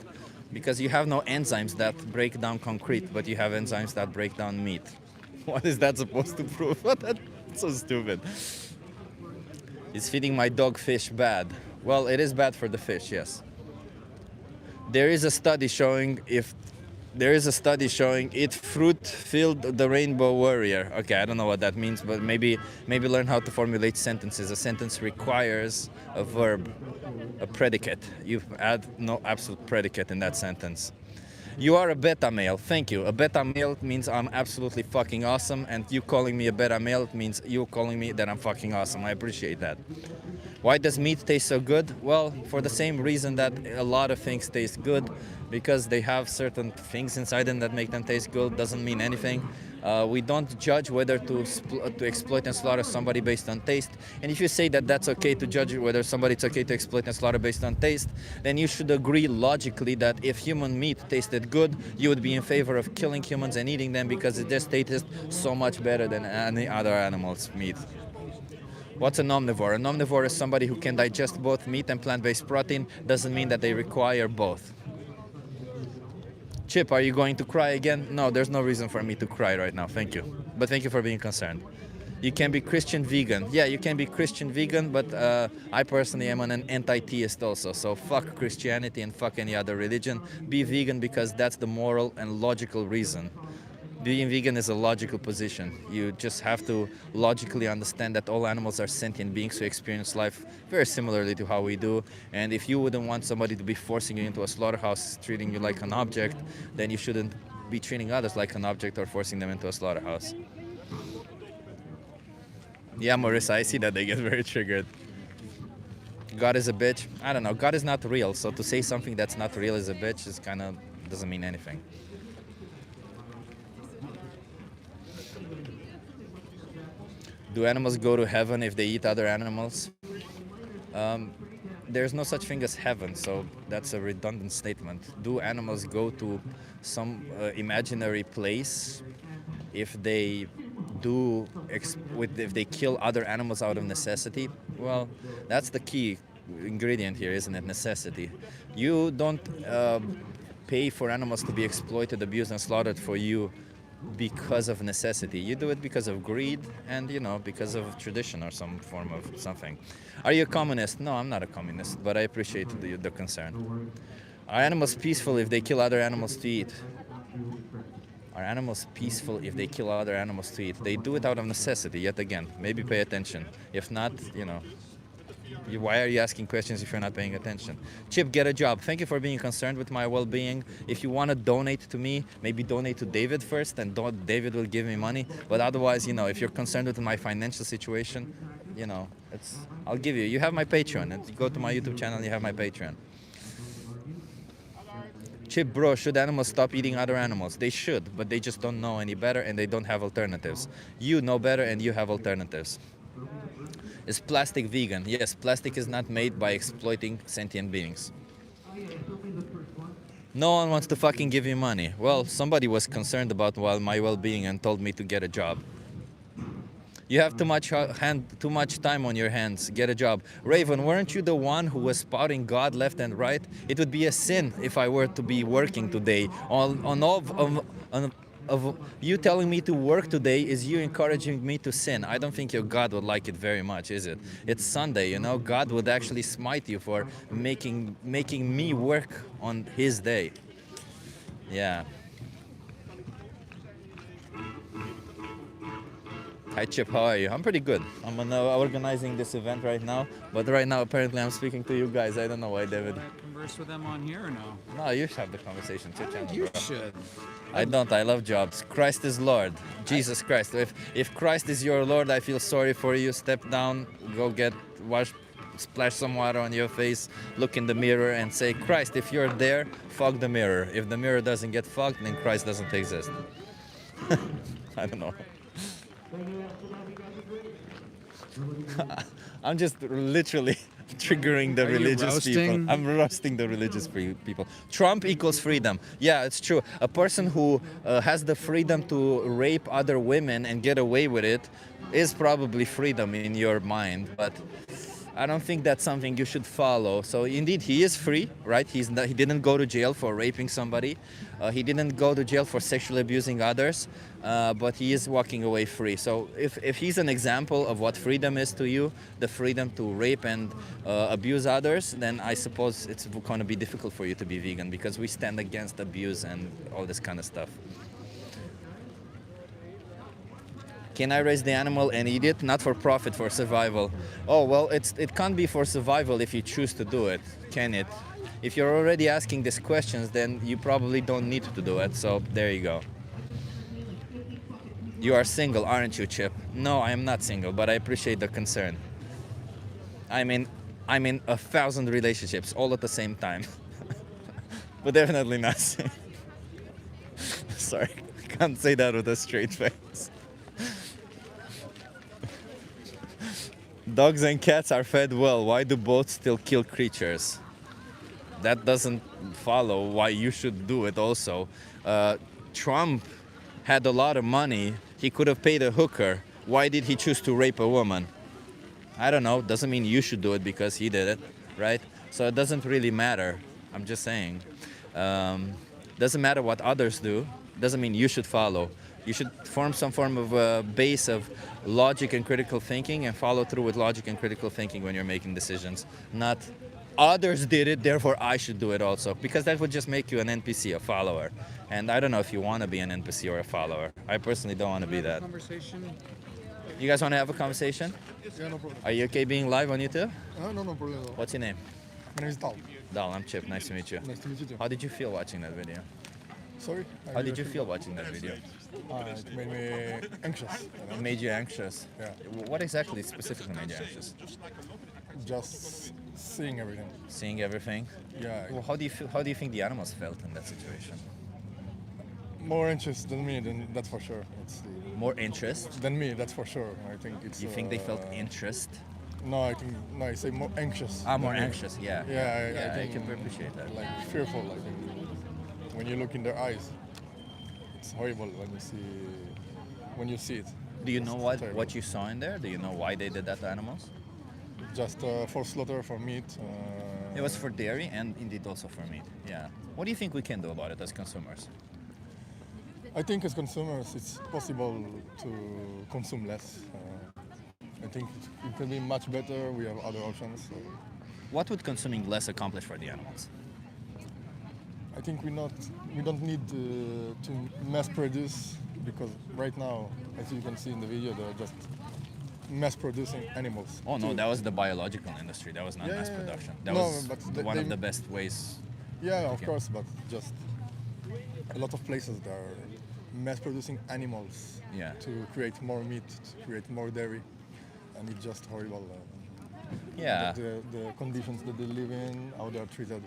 Because you have no enzymes that break down concrete, but you have enzymes that break down meat. What is that supposed to prove? That's so stupid. Is feeding my dog fish bad? Well, it is bad for the fish, yes. There is a study showing it fruit filled the rainbow warrior. Okay, I don't know what that means, but maybe learn how to formulate sentences. A sentence requires a verb, a predicate. You add no absolute predicate in that sentence. You are a beta male. Thank you. A beta male means I'm absolutely fucking awesome, and you calling me a beta male means you calling me that I'm fucking awesome. I appreciate that. Why does meat taste so good? Well, for the same reason that a lot of things taste good, because they have certain things inside them that make them taste good. Doesn't mean anything. We don't judge whether to exploit and slaughter somebody based on taste. And if you say that that's okay to judge whether it's okay to exploit and slaughter based on taste, then you should agree logically that if human meat tasted good, you would be in favor of killing humans and eating them because it just tastes so much better than any other animal's meat. What's an omnivore? An omnivore is somebody who can digest both meat and plant-based protein. Doesn't mean that they require both. Chip, are you going to cry again? No, there's no reason for me to cry right now. Thank you. But thank you for being concerned. You can be Christian vegan. Yeah, you can be Christian vegan, but I personally am an anti-theist also. So fuck Christianity and fuck any other religion. Be vegan because that's the moral and logical reason. Being vegan is a logical position. You just have to logically understand that all animals are sentient beings who experience life very similarly to how we do. And if you wouldn't want somebody to be forcing you into a slaughterhouse, treating you like an object, then you shouldn't be treating others like an object or forcing them into a slaughterhouse. Yeah, Marissa, I see that they get very triggered. God is a bitch. I don't know. God is not real. So to say something that's not real is a bitch is kind of doesn't mean anything. Do animals go to heaven if they eat other animals? There's no such thing as heaven, so that's a redundant statement. Do animals go to some imaginary place if they if they kill other animals out of necessity? Well, that's the key ingredient here, isn't it? Necessity. You don't pay for animals to be exploited, abused, and slaughtered for you because of necessity. You do it because of greed and, because of tradition or some form of something. Are you a communist? No, I'm not a communist, but I appreciate the concern. Are animals peaceful if they kill other animals to eat? Are animals peaceful if they kill other animals to eat? They do it out of necessity, yet again. Maybe pay attention. If not, why are you asking questions if you're not paying attention? Chip, get a job. Thank you for being concerned with my well-being. If you want to donate to me, maybe donate to David first, and David will give me money. But otherwise, if you're concerned with my financial situation, I'll give you. You have my Patreon. And you go to my YouTube channel, you have my Patreon. Chip, bro, should animals stop eating other animals? They should, but they just don't know any better and they don't have alternatives. You know better and you have alternatives. Is plastic vegan? Yes, plastic is not made by exploiting sentient beings. No one wants to fucking give you money. Well, somebody was concerned about my well-being and told me to get a job. You have too much time on your hands. Get a job. Raven, weren't you the one who was spouting God left and right? It would be a sin if I were to be working today. Of you telling me to work today is you encouraging me to sin. I don't think your God would like it very much, is it? It's Sunday, God would actually smite you for making me work on his day. Yeah. Hi Chip, how are you? I'm pretty good. I'm organizing this event right now, but right now apparently I'm speaking to you guys. I don't know why, David. Can I converse with them on here or no? No, you should have the conversation. You should. I don't. I love jobs. Christ is Lord. Jesus Christ. If Christ is your Lord, I feel sorry for you. Step down, go splash some water on your face, look in the mirror and say, Christ, if you're there, fog the mirror. If the mirror doesn't get fogged, then Christ doesn't exist. I don't know. I'm just literally triggering the religious people. I'm roasting the religious people. Trump equals freedom. Yeah, it's true. A person who has the freedom to rape other women and get away with it is probably freedom in your mind, but I don't think that's something you should follow. So indeed, he is free, right? He didn't go to jail for raping somebody. He didn't go to jail for sexually abusing others, but he is walking away free. So if he's an example of what freedom is to you, the freedom to rape and abuse others, then I suppose it's going to be difficult for you to be vegan because we stand against abuse and all this kind of stuff. Can I raise the animal and eat it? Not for profit, for survival. Oh, well, it can't be for survival if you choose to do it, can it? If you're already asking these questions, then you probably don't need to do it, so there you go. You are single, aren't you, Chip? No, I am not single, but I appreciate the concern. I'm in 1,000 relationships all at the same time. But definitely not single. Sorry, I can't say that with a straight face. Dogs and cats are fed well. Why do both still kill creatures? That doesn't follow why you should do it also. Trump had a lot of money. He could have paid a hooker. Why did he choose to rape a woman? I don't know. Doesn't mean you should do it because he did it, right? So it doesn't really matter. I'm just saying. Doesn't matter what others do. Doesn't mean you should follow. You should form some form of a base of logic and critical thinking and follow through with logic and critical thinking when you're making decisions. Not others did it, therefore I should do it also. Because that would just make you an NPC, a follower. And I don't know if you want to be an NPC or a follower. I personally don't want to be that. You guys want to have a conversation? Yeah, no problem. Are you okay being live on YouTube? No problem. What's your name? My name is Dal. Dal, I'm Chip. Nice to meet you. Nice to meet you too. How did you feel watching that video? Sorry? How did you feel watching that video? It made me anxious. It made you anxious? Yeah. What exactly specifically made you anxious? Just seeing everything. Seeing everything? Yeah. Well, how do you think the animals felt in that situation? More anxious than me, that's for sure. More interest? Than me, that's for sure. I think it's. You think they felt interest? No, I say more anxious. More anxious, yeah. Yeah, I think, can appreciate that. Like fearful, I think. When you look in their eyes, it's horrible when you see it. Do you know what you saw in there? Do you know why they did that to animals? Just for slaughter, for meat. It was for dairy and indeed also for meat. Yeah. What do you think we can do about it as consumers? I think as consumers, it's possible to consume less. I think it can be much better. We have other options. So. What would consuming less accomplish for the animals? I think we don't need to mass produce, because right now, as you can see in the video, they're just mass producing animals. Oh no, that was the biological industry. That was not mass production. That No, was but one of the best ways. Yeah, of course, but just a lot of places that are mass producing animals Yeah. to create more meat, to create more dairy, and it's just horrible. Yeah. The conditions that they live in, how they are treated.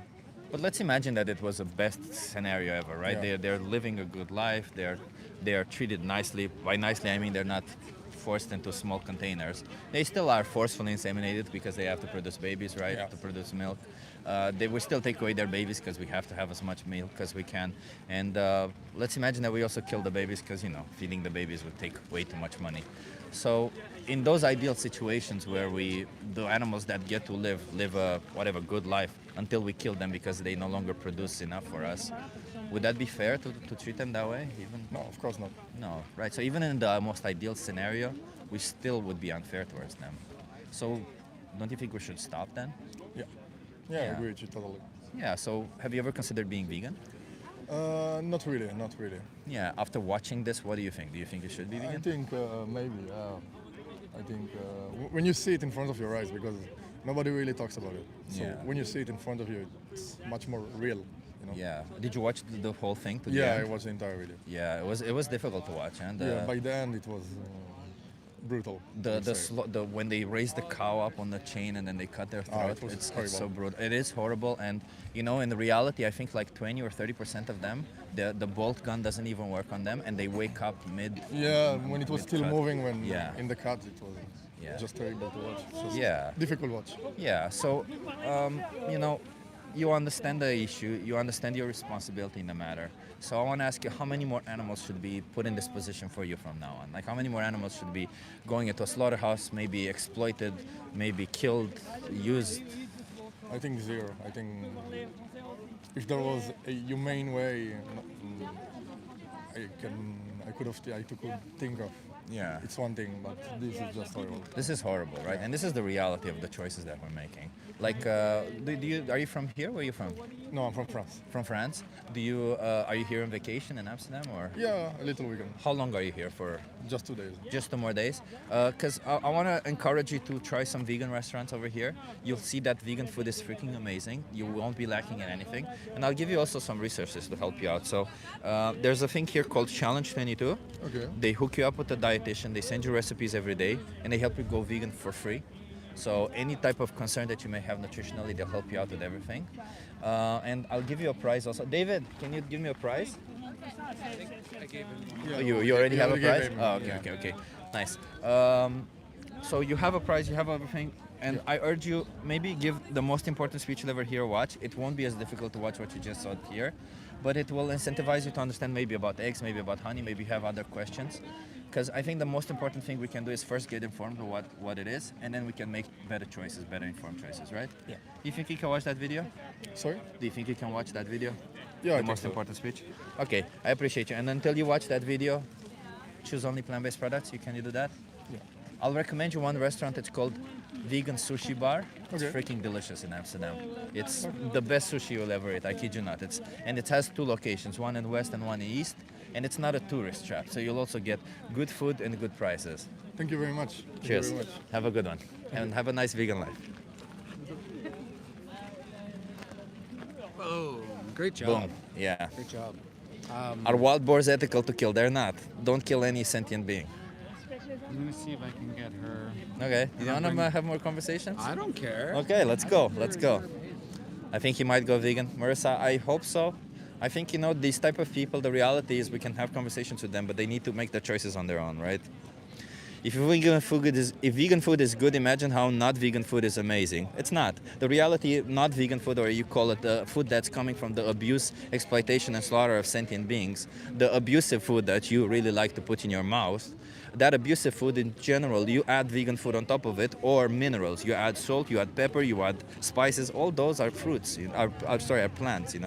But let's imagine that it was the best scenario ever, right? Yeah. They're living a good life. They are treated nicely. By nicely, I mean they're not forced into small containers. They still are forcefully inseminated because they have to produce babies, right? Yeah. To produce milk. They will still take away their babies because we have to have as much milk as we can. And let's imagine that we also kill the babies because, feeding the babies would take way too much money. So in those ideal situations where the animals that get to live a whatever good life until we kill them because they no longer produce enough for us, would that be fair to treat them that way? Even? No, of course not. No, right. So even in the most ideal scenario, we still would be unfair towards them. So don't you think we should stop then? Yeah, I Yeah. agree with you totally. Yeah, so have you ever considered being vegan? Not really, not really. Yeah, after watching this, what do you think? Do you think you should be I vegan? think maybe. I think when you see it in front of your eyes, because nobody really talks about it. So Yeah. when you see it in front of you, it's much more real. Yeah. Did you watch the whole thing to the Yeah, end? I watched the entire video. Yeah, it was difficult to watch, and Yeah, by the end it was brutal. I would say. when they raise the cow up on the chain and then they cut their throat, it was it's so horrible. brutal. It is horrible, and in reality, I think like 20 or 30% of them, the bolt gun doesn't even work on them, and they wake up mid. Yeah, when it was still mid-cut. moving, when Yeah. in the cut, it was Yeah. just terrible to watch. It's just Yeah. difficult watch. Yeah, so, you understand the issue, you understand your responsibility in the matter. So I want to ask you, how many more animals should be put in this position for you from now on? Like, how many more animals should be going into a slaughterhouse, maybe exploited, maybe killed, used? I think zero. I think if there was a humane way, I could think of. Yeah. It's one thing, but this is just horrible. This is horrible, right? And this is the reality of the choices that we're making. Like, are you from here? Where are you from? No, I'm from France. From France? Are you here on vacation in Amsterdam, or? Yeah, a little weekend. How long are you here for? Just 2 days. Just 2 more days? Because I want to encourage you to try some vegan restaurants over here. You'll see that vegan food is freaking amazing. You won't be lacking in anything. And I'll give you also some resources to help you out. So there's a thing here called Challenge 22. Okay. They hook you up with a dietitian. They send you recipes every day, and they help you go vegan for free. So any type of concern that you may have nutritionally, they'll help you out with everything. And I'll give you a prize also. David, can you give me a prize? I gave him. Oh, you already have a already gave prize? him, Oh, okay, yeah. okay. Nice. So you have a prize, you have everything, and I urge you, maybe give the most important speech you'll ever hear or watch. It won't be as difficult to watch what you just saw here, but it will incentivize you to understand maybe about eggs, maybe about honey, maybe you have other questions. Because I think the most important thing we can do is first get informed of what it is, and then we can make better choices, better informed choices, right? Yeah. You think you can watch that video? Sorry? Do you think you can watch that video? Yeah, I The think most so. important speech? Okay, I appreciate you. And until you watch that video, choose only plant-based products. Can you do that? Yeah. I'll recommend you one restaurant. It's called Vegan Sushi Bar. It's Okay. freaking delicious in Amsterdam. It's the best sushi you'll ever eat. I kid you not. It has 2 locations, one in west and one in east. And it's not a tourist trap, so you'll also get good food and good prices. Thank you very much. Thank Cheers. you very much. Have a good one. And have a nice vegan life. Oh, great job. Boom. Yeah. Great job. Are wild boars ethical to kill? They're not. Don't kill any sentient being. Let me see if I can get her. Okay. You want to have more conversations? I don't care. Okay, let's go. Let's go. I think he might go vegan. Marissa, I hope so. I think, these type of people, the reality is we can have conversations with them, but they need to make their choices on their own, right? If vegan food is good, imagine how not vegan food is amazing. It's not. The reality, not vegan food, or you call it the food that's coming from the abuse, exploitation, and slaughter of sentient beings, the abusive food that you really like to put in your mouth, that abusive food in general, you add vegan food on top of it, or minerals. You add salt, you add pepper, you add spices. All those are fruits, are plants,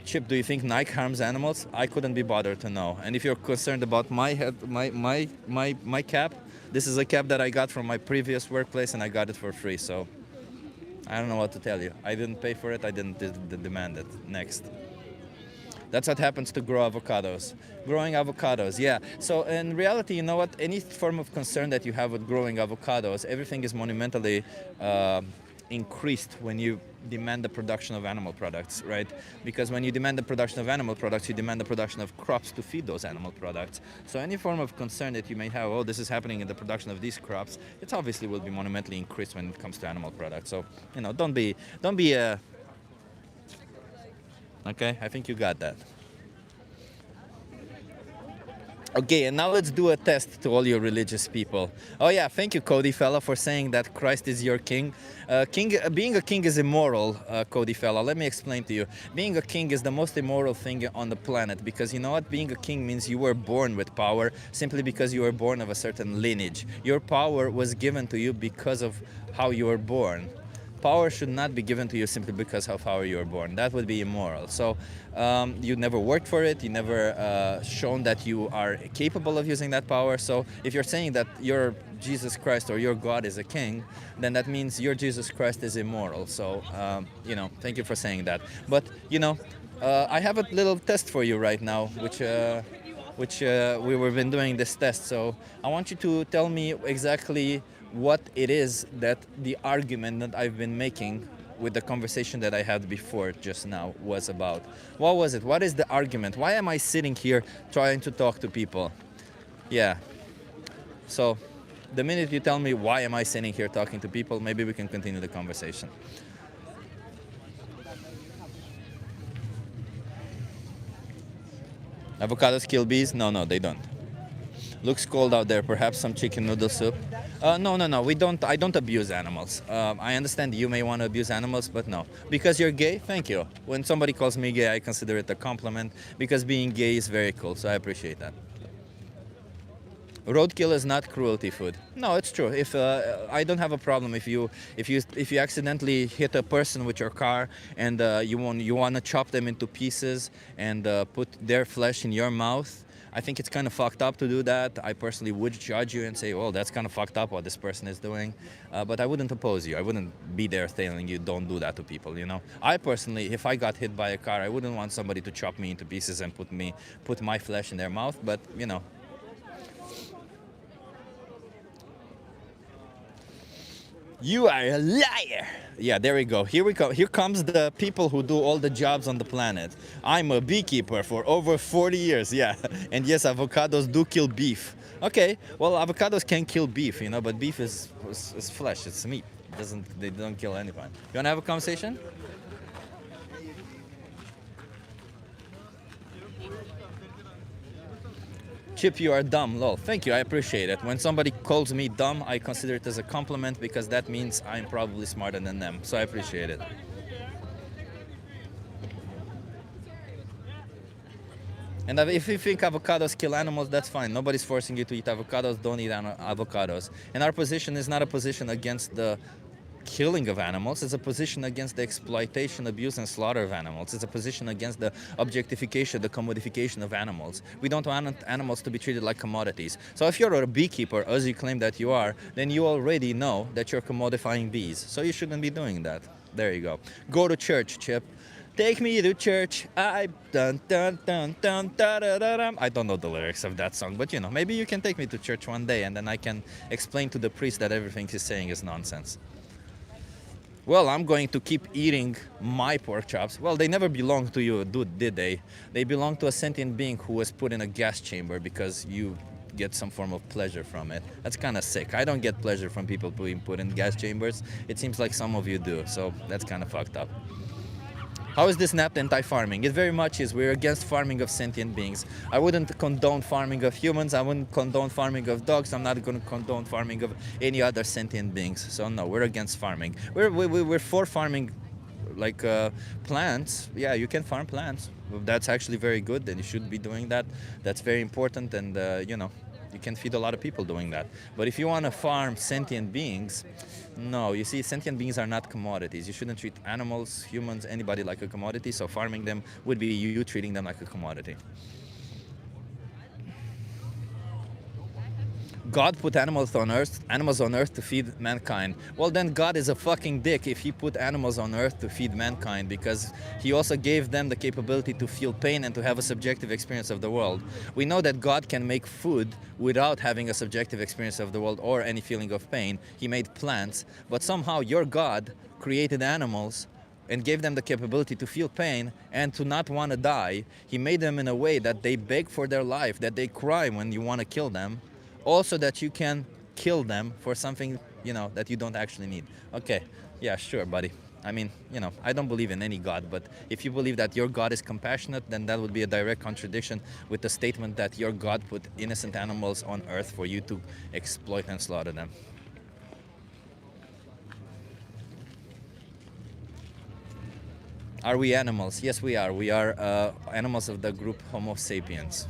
Chip, do you think Nike harms animals? I couldn't be bothered to know. And if you're concerned about my head, my cap, this is a cap that I got from my previous workplace, and I got it for free. So I don't know what to tell you. I didn't pay for it. I didn't demand it. Next. That's what happens to grow avocados. Growing avocados, yeah. So in reality, you know what? Any form of concern that you have with growing avocados, everything is monumentally increased when you demand the production of animal products, right? Because when you demand the production of animal products, you demand the production of crops to feed those animal products. So any form of concern that you may have, oh, this is happening in the production of these crops, it obviously will be monumentally increased when it comes to animal products. So, you know, don't be okay, I think you got that. Okay, and now let's do a test to all you religious people. Oh yeah, thank you, Cody fella, for saying that Christ is your king. Being a king is immoral, Cody fella. Let me explain to you. Being a king is the most immoral thing on the planet, because you know what? Being a king means you were born with power simply because you were born of a certain lineage. Your power was given to you because of how you were born. Power should not be given to you simply because of how you were born. That would be immoral. So you never worked for it. You never shown that you are capable of using that power. So if you're saying that your Jesus Christ or your God is a king, then that means your Jesus Christ is immoral. So, you know, thank you for saying that. But, you know, I have a little test for you right now, which we've been doing this test. So I want you to tell me exactly what it is that the argument that I've been making with the conversation that I had before just now was about. What was it? What is the argument? Why am I sitting here trying to talk to people? Yeah. So the minute you tell me why am I sitting here talking to people, maybe we can continue the conversation. Avocados kill bees? No, they don't. Looks cold out there. Perhaps some chicken noodle soup. No. We don't. I don't abuse animals. I understand you may want to abuse animals, but no. Because you're gay, thank you. When somebody calls me gay, I consider it a compliment because being gay is very cool. So I appreciate that. Roadkill is not cruelty food. No, it's true. If I don't have a problem if you accidentally hit a person with your car and you want to chop them into pieces and put their flesh in your mouth. I think it's kind of fucked up to do that. I personally would judge you and say, well, that's kind of fucked up what this person is doing. But I wouldn't oppose you. I wouldn't be there telling you don't do that to people, you know. I personally, if I got hit by a car, I wouldn't want somebody to chop me into pieces and put my flesh in their mouth. But, you know. You are a liar. Yeah, there we go. Here we go. Here comes the people who do all the jobs on the planet. I'm a beekeeper for over 40 years. Yeah. And yes, avocados do kill beef. Okay. Well, avocados can kill beef, you know, but beef is flesh. It's meat. They don't kill anyone. You want to have a conversation? Chip, you are dumb. Lol. Thank you. I appreciate it. When somebody calls me dumb, I consider it as a compliment because that means I'm probably smarter than them. So I appreciate it. And if you think avocados kill animals, that's fine. Nobody's forcing you to eat avocados. Don't eat avocados. And our position is not a position against the killing of animals. It's a position against the exploitation, abuse, and slaughter of animals. It's a position against the objectification, the commodification of animals. We don't want animals to be treated like commodities. So if you're a beekeeper, as you claim that you are, then you already know that you're commodifying bees. So you shouldn't be doing that. There you go. Go to church, Chip. Take me to church. I don't know the lyrics of that song, but you know, maybe you can take me to church one day and then I can explain to the priest that everything he's saying is nonsense. Well, I'm going to keep eating my pork chops. Well, they never belonged to you, did they? They belong to a sentient being who was put in a gas chamber because you get some form of pleasure from it. That's kind of sick. I don't get pleasure from people being put in gas chambers. It seems like some of you do, so that's kind of fucked up. How is this not anti-farming? It very much is. We're against farming of sentient beings. I wouldn't condone farming of humans. I wouldn't condone farming of dogs. I'm not going to condone farming of any other sentient beings. So no, we're against farming. We're for farming, like plants. Yeah, you can farm plants. That's actually very good, and you should be doing that. That's very important, and you know, you can feed a lot of people doing that. But if you want to farm sentient beings, no, you see, sentient beings are not commodities. You shouldn't treat animals, humans, anybody like a commodity, so farming them would be you treating them like a commodity. God put animals on earth to feed mankind. Well, then God is a fucking dick if he put animals on earth to feed mankind, because he also gave them the capability to feel pain and to have a subjective experience of the world. We know that God can make food without having a subjective experience of the world or any feeling of pain. He made plants, but somehow your God created animals and gave them the capability to feel pain and to not want to die. He made them in a way that they beg for their life, that they cry when you want to kill them. Also that you can kill them for something, you know, that you don't actually need. Okay, yeah, sure, buddy. I mean, you know, I don't believe in any God, but if you believe that your God is compassionate, then that would be a direct contradiction with the statement that your God put innocent animals on earth for you to exploit and slaughter them. Are we animals? Yes, we are. We are animals of the group Homo sapiens.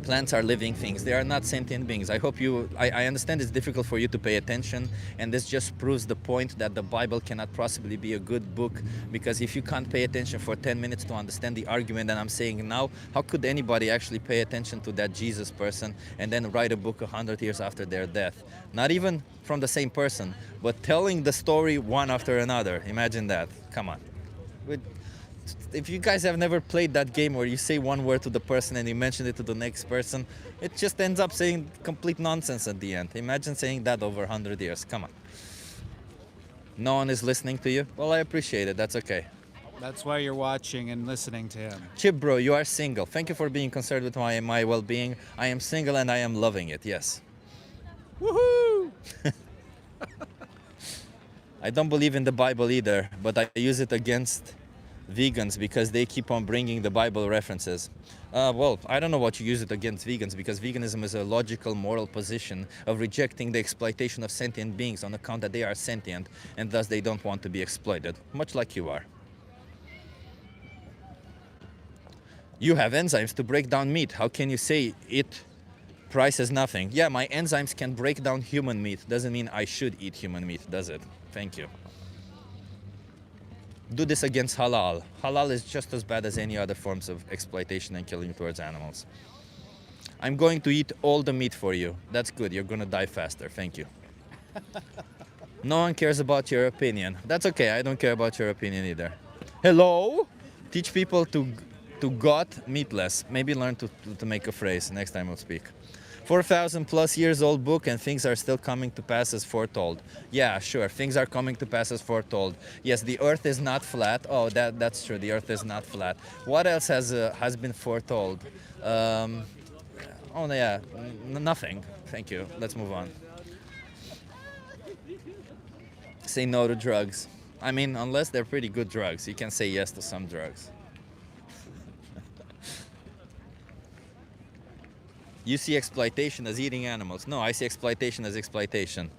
Plants are living things. They are not sentient beings. I hope I understand it's difficult for you to pay attention, and this just proves the point that the Bible cannot possibly be a good book, because if you can't pay attention for 10 minutes to understand the argument that I'm saying now, how could anybody actually pay attention to that Jesus person and then write a book 100 years after their death? Not even from the same person, but telling the story one after another. Imagine that. Come on. If you guys have never played that game where you say one word to the person and you mention it to the next person, it just ends up saying complete nonsense at the end. Imagine saying that over 100 years. Come on. No one is listening to you? Well, I appreciate it. That's okay. That's why you're watching and listening to him. Chip, bro, you are single. Thank you for being concerned with my well-being. I am single and I am loving it. Yes. Woohoo! I don't believe in the Bible either, but I use it against vegans because they keep on bringing the Bible references. Well, I don't know what you use it against vegans, because veganism is a logical moral position of rejecting the exploitation of sentient beings on account that they are sentient and thus they don't want to be exploited, much like you are. You have enzymes to break down meat. How can you say it prices nothing? Yeah, my enzymes can break down human meat. Doesn't mean I should eat human meat, does it? Thank you. Do this against halal. Halal is just as bad as any other forms of exploitation and killing towards animals. I'm going to eat all the meat for you. That's good. You're going to die faster. Thank you. No one cares about your opinion. That's okay. I don't care about your opinion either. Hello? Teach people to God meatless. Maybe learn to make a phrase. Next time we'll speak. 4,000 plus years old book, and things are still coming to pass as foretold. Yeah, sure, things are coming to pass as foretold. Yes, the earth is not flat. Oh, that's true, the earth is not flat. What else has been foretold? Oh yeah, nothing. Thank you, let's move on. Say no to drugs. I mean, unless they're pretty good drugs, you can say yes to some drugs. You see exploitation as eating animals. No, I see exploitation as exploitation.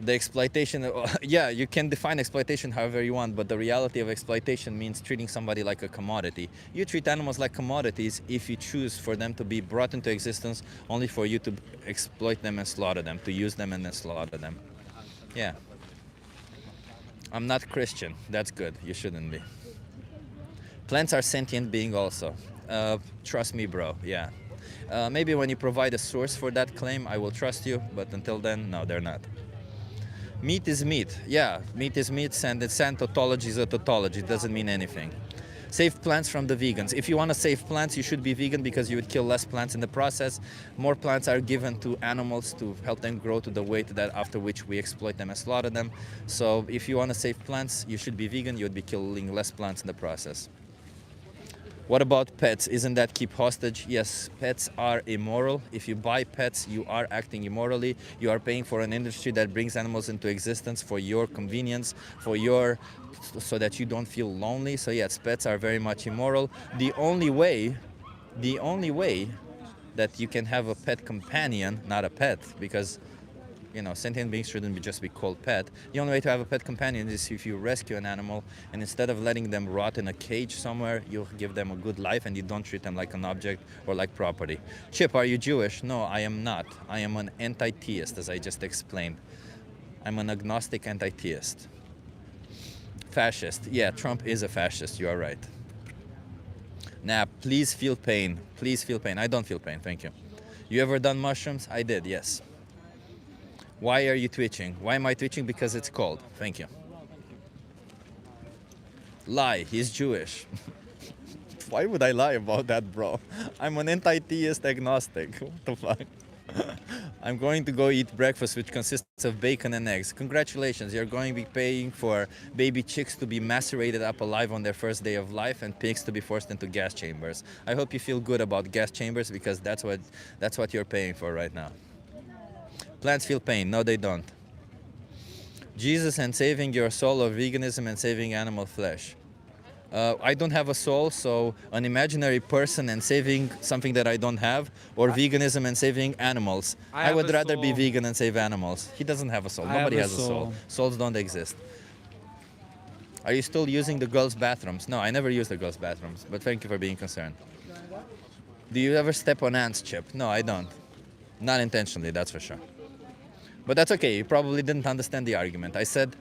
The exploitation, yeah, you can define exploitation however you want, but the reality of exploitation means treating somebody like a commodity. You treat animals like commodities if you choose for them to be brought into existence only for you to exploit them and slaughter them, to use them and then slaughter them. Yeah. I'm not Christian. That's good. You shouldn't be. Plants are sentient beings also. Trust me, bro. Yeah. Maybe when you provide a source for that claim, I will trust you. But until then, no, they're not. Meat is meat. Yeah, meat is meat, and tautology is a tautology. It doesn't mean anything. Save plants from the vegans. If you want to save plants, you should be vegan because you would kill less plants in the process. More plants are given to animals to help them grow to the weight that after which we exploit them and slaughter them. So if you want to save plants, you should be vegan. You would be killing less plants in the process. What about pets? Isn't that keep hostage? Yes, pets are immoral. If you buy pets, you are acting immorally. You are paying for an industry that brings animals into existence for your convenience, so that you don't feel lonely. So yes, pets are very much immoral. The only way that you can have a pet companion, not a pet, because you know, sentient beings shouldn't just be called pet. The only way to have a pet companion is if you rescue an animal, and instead of letting them rot in a cage somewhere, you give them a good life and you don't treat them like an object or like property. Chip, are you Jewish? No, I am not. I am an anti-theist, as I just explained. I'm an agnostic anti-theist. Fascist. Yeah, Trump is a fascist. You are right. Nah, please feel pain. Please feel pain. I don't feel pain, thank you. You ever done mushrooms? I did, yes. Why are you twitching? Why am I twitching? Because it's cold. Thank you. Lie, he's Jewish. Why would I lie about that, bro? I'm an anti-theist agnostic. What the fuck? I'm going to go eat breakfast, which consists of bacon and eggs. Congratulations, you're going to be paying for baby chicks to be macerated up alive on their first day of life and pigs to be forced into gas chambers. I hope you feel good about gas chambers, because that's what you're paying for right now. Plants feel pain. No, they don't. Jesus and saving your soul, or veganism and saving animal flesh. I don't have a soul, so an imaginary person and saving something that I don't have, or veganism and saving animals. I would rather be vegan and save animals. He doesn't have a soul. Nobody has a soul. Souls don't exist. Are you still using the girls' bathrooms? No, I never use the girls' bathrooms, but thank you for being concerned. Do you ever step on ants, Chip? No, I don't. Not intentionally, that's for sure. But that's okay, you probably didn't understand the argument. I said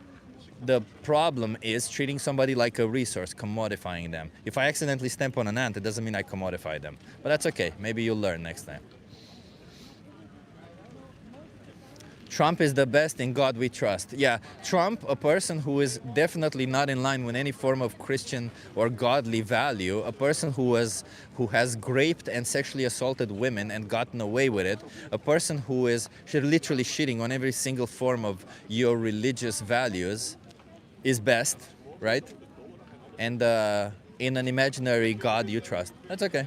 the problem is treating somebody like a resource, commodifying them. If I accidentally step on an ant, it doesn't mean I commodify them. But that's okay, maybe you'll learn next time. Trump is the best, in God we trust. Yeah, Trump, a person who is definitely not in line with any form of Christian or godly value, a person who has raped and sexually assaulted women and gotten away with it, a person who is literally shitting on every single form of your religious values, is best, right? And in an imaginary God you trust. That's okay.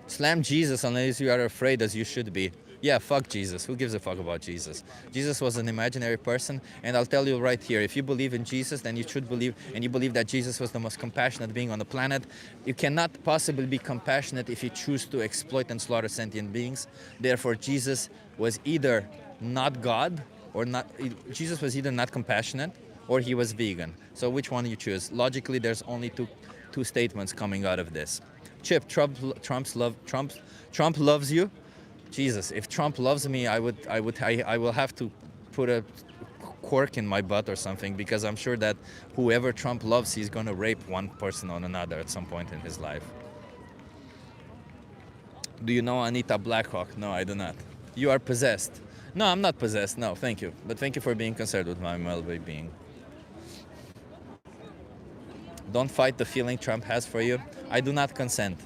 Slam Jesus unless you are afraid, as you should be. Yeah, fuck Jesus. Who gives a fuck about Jesus? Jesus was an imaginary person, and I'll tell you right here, if you believe in Jesus, then you should believe, and you believe that Jesus was the most compassionate being on the planet. You cannot possibly be compassionate if you choose to exploit and slaughter sentient beings. Therefore, Jesus was either not God, or not. Jesus was either not compassionate, or he was vegan. So which one you choose? Logically, there's only two statements coming out of this. Chip, Trump loves you. Jesus, if Trump loves me, I will have to put a cork in my butt or something, because I'm sure that whoever Trump loves, he's gonna rape one person on another at some point in his life. Do you know Anita Blackhawk? No, I do not. You are possessed. No, I'm not possessed. No, thank you. But thank you for being concerned with my well-being. Don't fight the feeling Trump has for you. I do not consent.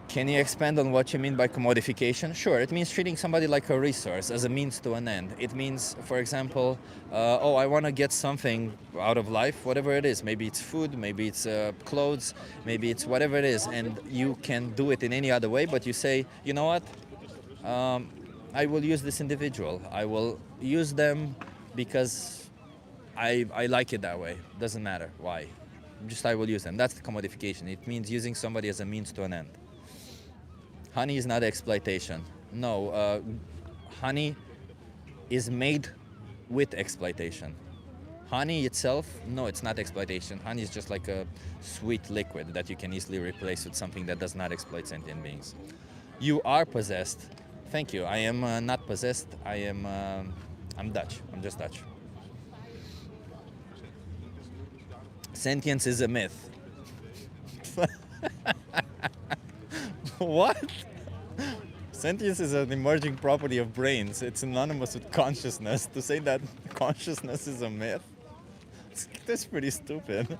Can you expand on what you mean by commodification? Sure, it means treating somebody like a resource, as a means to an end. It means, for example, oh, I want to get something out of life, whatever it is. Maybe it's food, maybe it's clothes, maybe it's whatever it is, and you can do it in any other way, but you say, you know what, I will use this individual. I will use them because I like it that way. Doesn't matter why. Just I will use them. That's the commodification. It means using somebody as a means to an end. Honey is not exploitation. No, honey is made with exploitation. Honey itself, no, it's not exploitation. Honey is just like a sweet liquid that you can easily replace with something that does not exploit sentient beings. You are possessed. Thank you. I am not possessed. I'm Dutch. I'm just Dutch. Sentience is a myth. What? Sentience is an emerging property of brains. It's synonymous with consciousness. To say that consciousness is a myth, that's pretty stupid.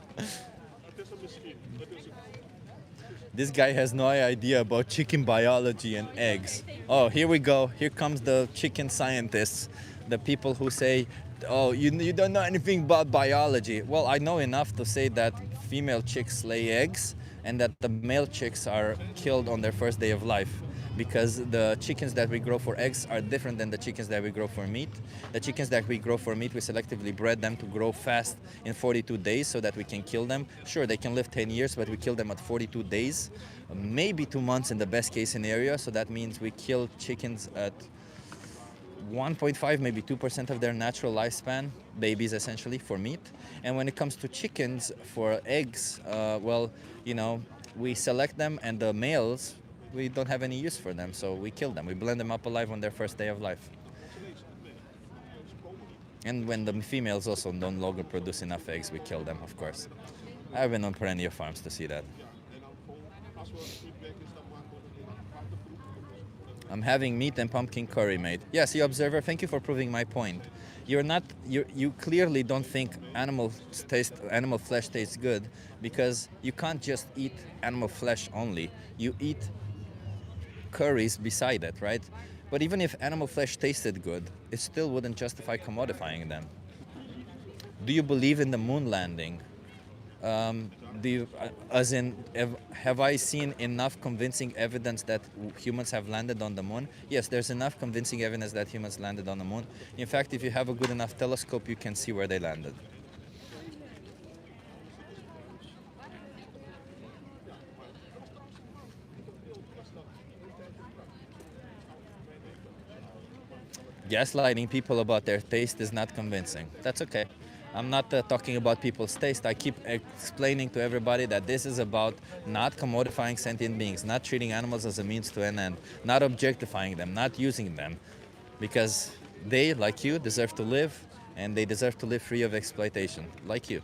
This guy has no idea about chicken biology and eggs. Oh, here we go. Here comes the chicken scientists, the people who say, oh, you don't know anything about biology. Well, I know enough to say that female chicks lay eggs and that the male chicks are killed on their first day of life, because the chickens that we grow for eggs are different than the chickens that we grow for meat. The chickens that we grow for meat, we selectively bred them to grow fast in 42 days so that we can kill them. Sure, they can live 10 years, but we kill them at 42 days, maybe 2 months in the best case scenario. So that means we kill chickens at 1.5, maybe 2% of their natural lifespan, babies essentially, for meat. And when it comes to chickens for eggs, well, you know, we select them, and the males, we don't have any use for them, so we kill them. We blend them up alive on their first day of life. And when the females also no longer produce enough eggs, we kill them, of course. I've been on plenty of farms to see that. I'm having meat and pumpkin curry, mate. Yes, you observer, thank you for proving my point. You clearly don't think animal flesh tastes good, because you can't just eat animal flesh only. You eat curries beside it, right? But even if animal flesh tasted good, it still wouldn't justify commodifying them. Do you believe in the moon landing? Have I seen enough convincing evidence that humans have landed on the moon? Yes, there's enough convincing evidence that humans landed on the moon. In fact, if you have a good enough telescope, you can see where they landed. Gaslighting people about their taste is not convincing. That's okay. I'm not talking about people's taste. I keep explaining to everybody that this is about not commodifying sentient beings, not treating animals as a means to an end, not objectifying them, not using them, because they, like you, deserve to live, and they deserve to live free of exploitation, like you.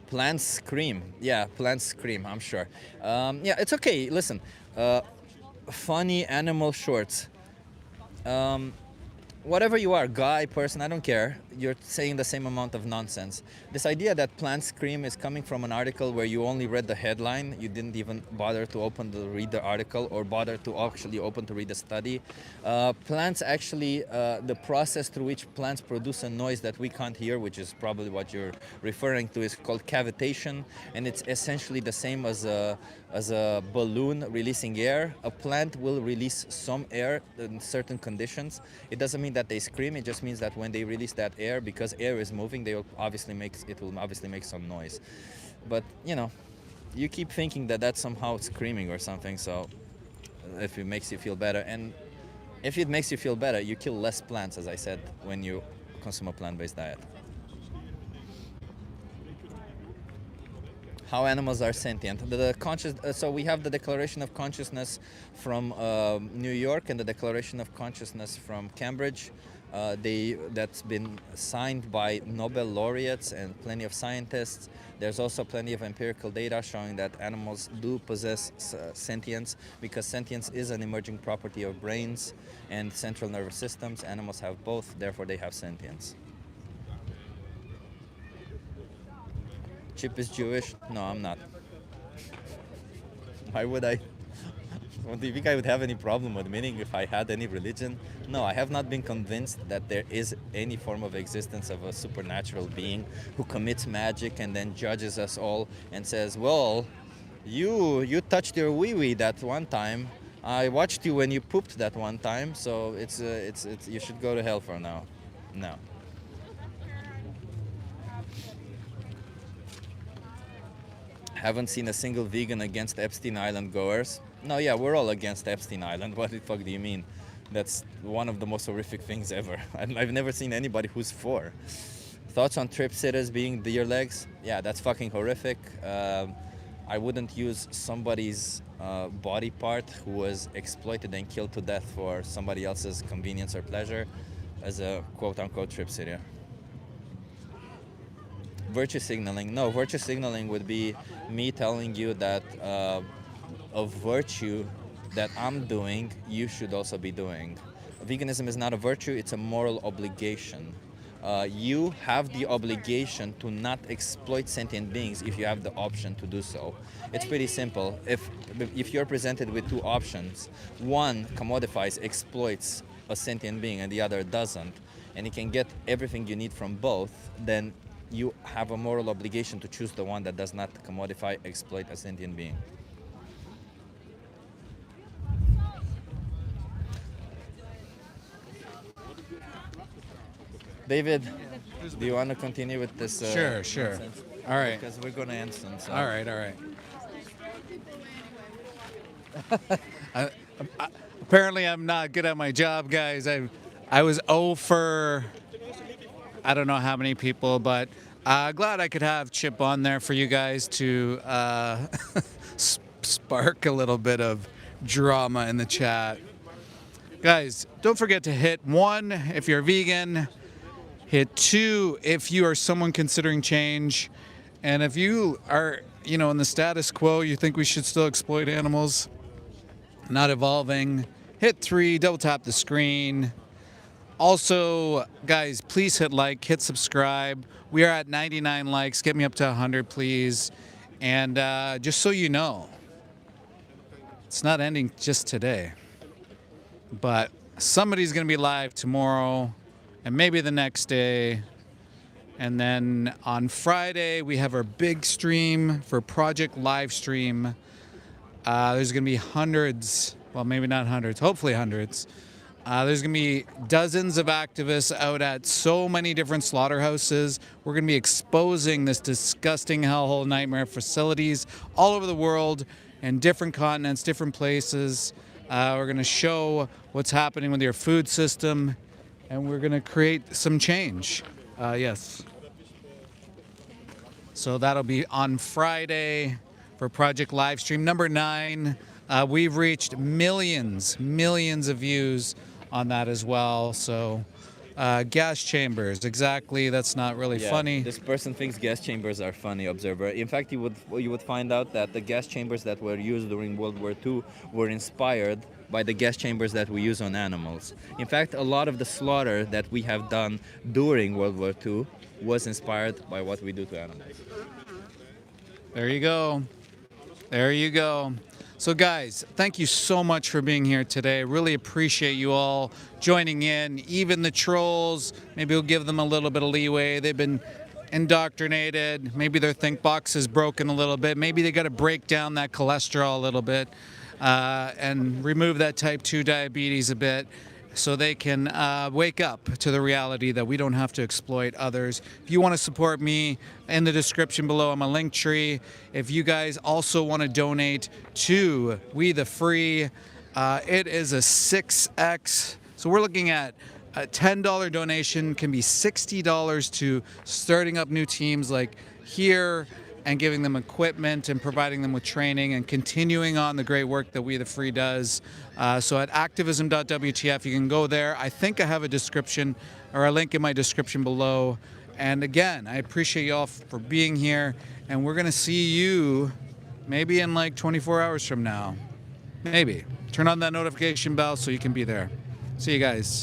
Plants scream. Yeah, plants scream, I'm sure. Yeah, it's okay. Listen, funny animal shorts. Whatever you are, guy, person, I don't care, you're saying the same amount of nonsense. This idea that plants scream is coming from an article where you only read the headline, you didn't even bother to read the article or bother to actually open to read the study. Plants actually, the process through which plants produce a noise that we can't hear, which is probably what you're referring to, is called cavitation, and it's essentially the same as a balloon releasing air. A plant will release some air in certain conditions. It doesn't mean that they scream, it just means that when they release that air, because air is moving, it will obviously make some noise. But you know, you keep thinking that that's somehow screaming or something, so if it makes you feel better, and if it makes you feel better, you kill less plants, as I said, when you consume a plant-based diet. How animals are sentient. So we have the Declaration of Consciousness from New York and the Declaration of Consciousness from Cambridge. That's been signed by Nobel laureates and plenty of scientists. There's also plenty of empirical data showing that animals do possess sentience, because sentience is an emerging property of brains and central nervous systems. Animals have both, therefore they have sentience. Chip is Jewish? No, I'm not. Why would I? Do you think I would have any problem with admitting if I had any religion? No, I have not been convinced that there is any form of existence of a supernatural being who commits magic and then judges us all and says, well, you touched your wee-wee that one time. I watched you when you pooped that one time, so it's you should go to hell for now. No. Haven't seen a single vegan against Epstein Island goers. No, yeah, we're all against Epstein Island. What the fuck do you mean? That's one of the most horrific things ever. I've never seen anybody who's for. Thoughts on trip sitters being deer legs? Yeah, that's fucking horrific. I wouldn't use somebody's body part who was exploited and killed to death for somebody else's convenience or pleasure as a quote-unquote trip sitter. Virtue signaling. No, virtue signaling would be me telling you that a virtue that I'm doing, you should also be doing. Veganism is not a virtue, it's a moral obligation. You have the obligation to not exploit sentient beings if you have the option to do so. It's pretty simple. If you're presented with two options, one commodifies, exploits a sentient being, and the other doesn't, and you can get everything you need from both, then you have a moral obligation to choose the one that does not commodify, exploit a sentient being. David, do you want to continue with this? Sure. Nonsense? All right. Because we're going to end soon. So. All right. Apparently, I'm not good at my job, guys. I was 0 for I don't know how many people, but glad I could have Chip on there for you guys to spark a little bit of drama in the chat. Guys, don't forget to hit 1 if you're vegan, Hit 2 if you are someone considering change. And if you are, you know, in the status quo, you think we should still exploit animals, not evolving, hit 3, double tap the screen. Also, guys, please hit like, hit subscribe. We are at 99 likes. Get me up to 100, please. And just so you know, it's not ending just today. But somebody's going to be live tomorrow and maybe the next day. And then on Friday, we have our big stream for Project Livestream. There's going to be hundreds, well, maybe not hundreds, hopefully hundreds. There's going to be dozens of activists out at so many different slaughterhouses. We're going to be exposing this disgusting hellhole nightmare facilities all over the world in different continents, different places. We're going to show what's happening with your food system, and we're going to create some change. Yes. So that'll be on Friday for Project Livestream number 9. We've reached millions of views on that as well. So gas chambers, exactly. That's not really funny. This person thinks gas chambers are funny, observer. In fact, you would find out that the gas chambers that were used during World War II were inspired by the gas chambers that we use on animals. In fact, a lot of the slaughter that we have done during World War II was inspired by what we do to animals. There you go. There you go. So guys, thank you so much for being here today. Really appreciate you all joining in. Even the trolls, maybe we'll give them a little bit of leeway. They've been indoctrinated. Maybe their think box is broken a little bit. Maybe they got to break down that cholesterol a little bit and remove that type 2 diabetes a bit, so they can wake up to the reality that we don't have to exploit others. If you want to support me, in the description below, I'm a link tree. If you guys also want to donate to We the Free, it is a 6x. So we're looking at a $10 donation can be $60 to starting up new teams like here, and giving them equipment and providing them with training and continuing on the great work that We the Free does. So at activism.wtf, you can go there. I think I have a description or a link in my description below. And again, I appreciate you all for being here. And we're going to see you maybe in like 24 hours from now. Maybe. Turn on that notification bell so you can be there. See you guys.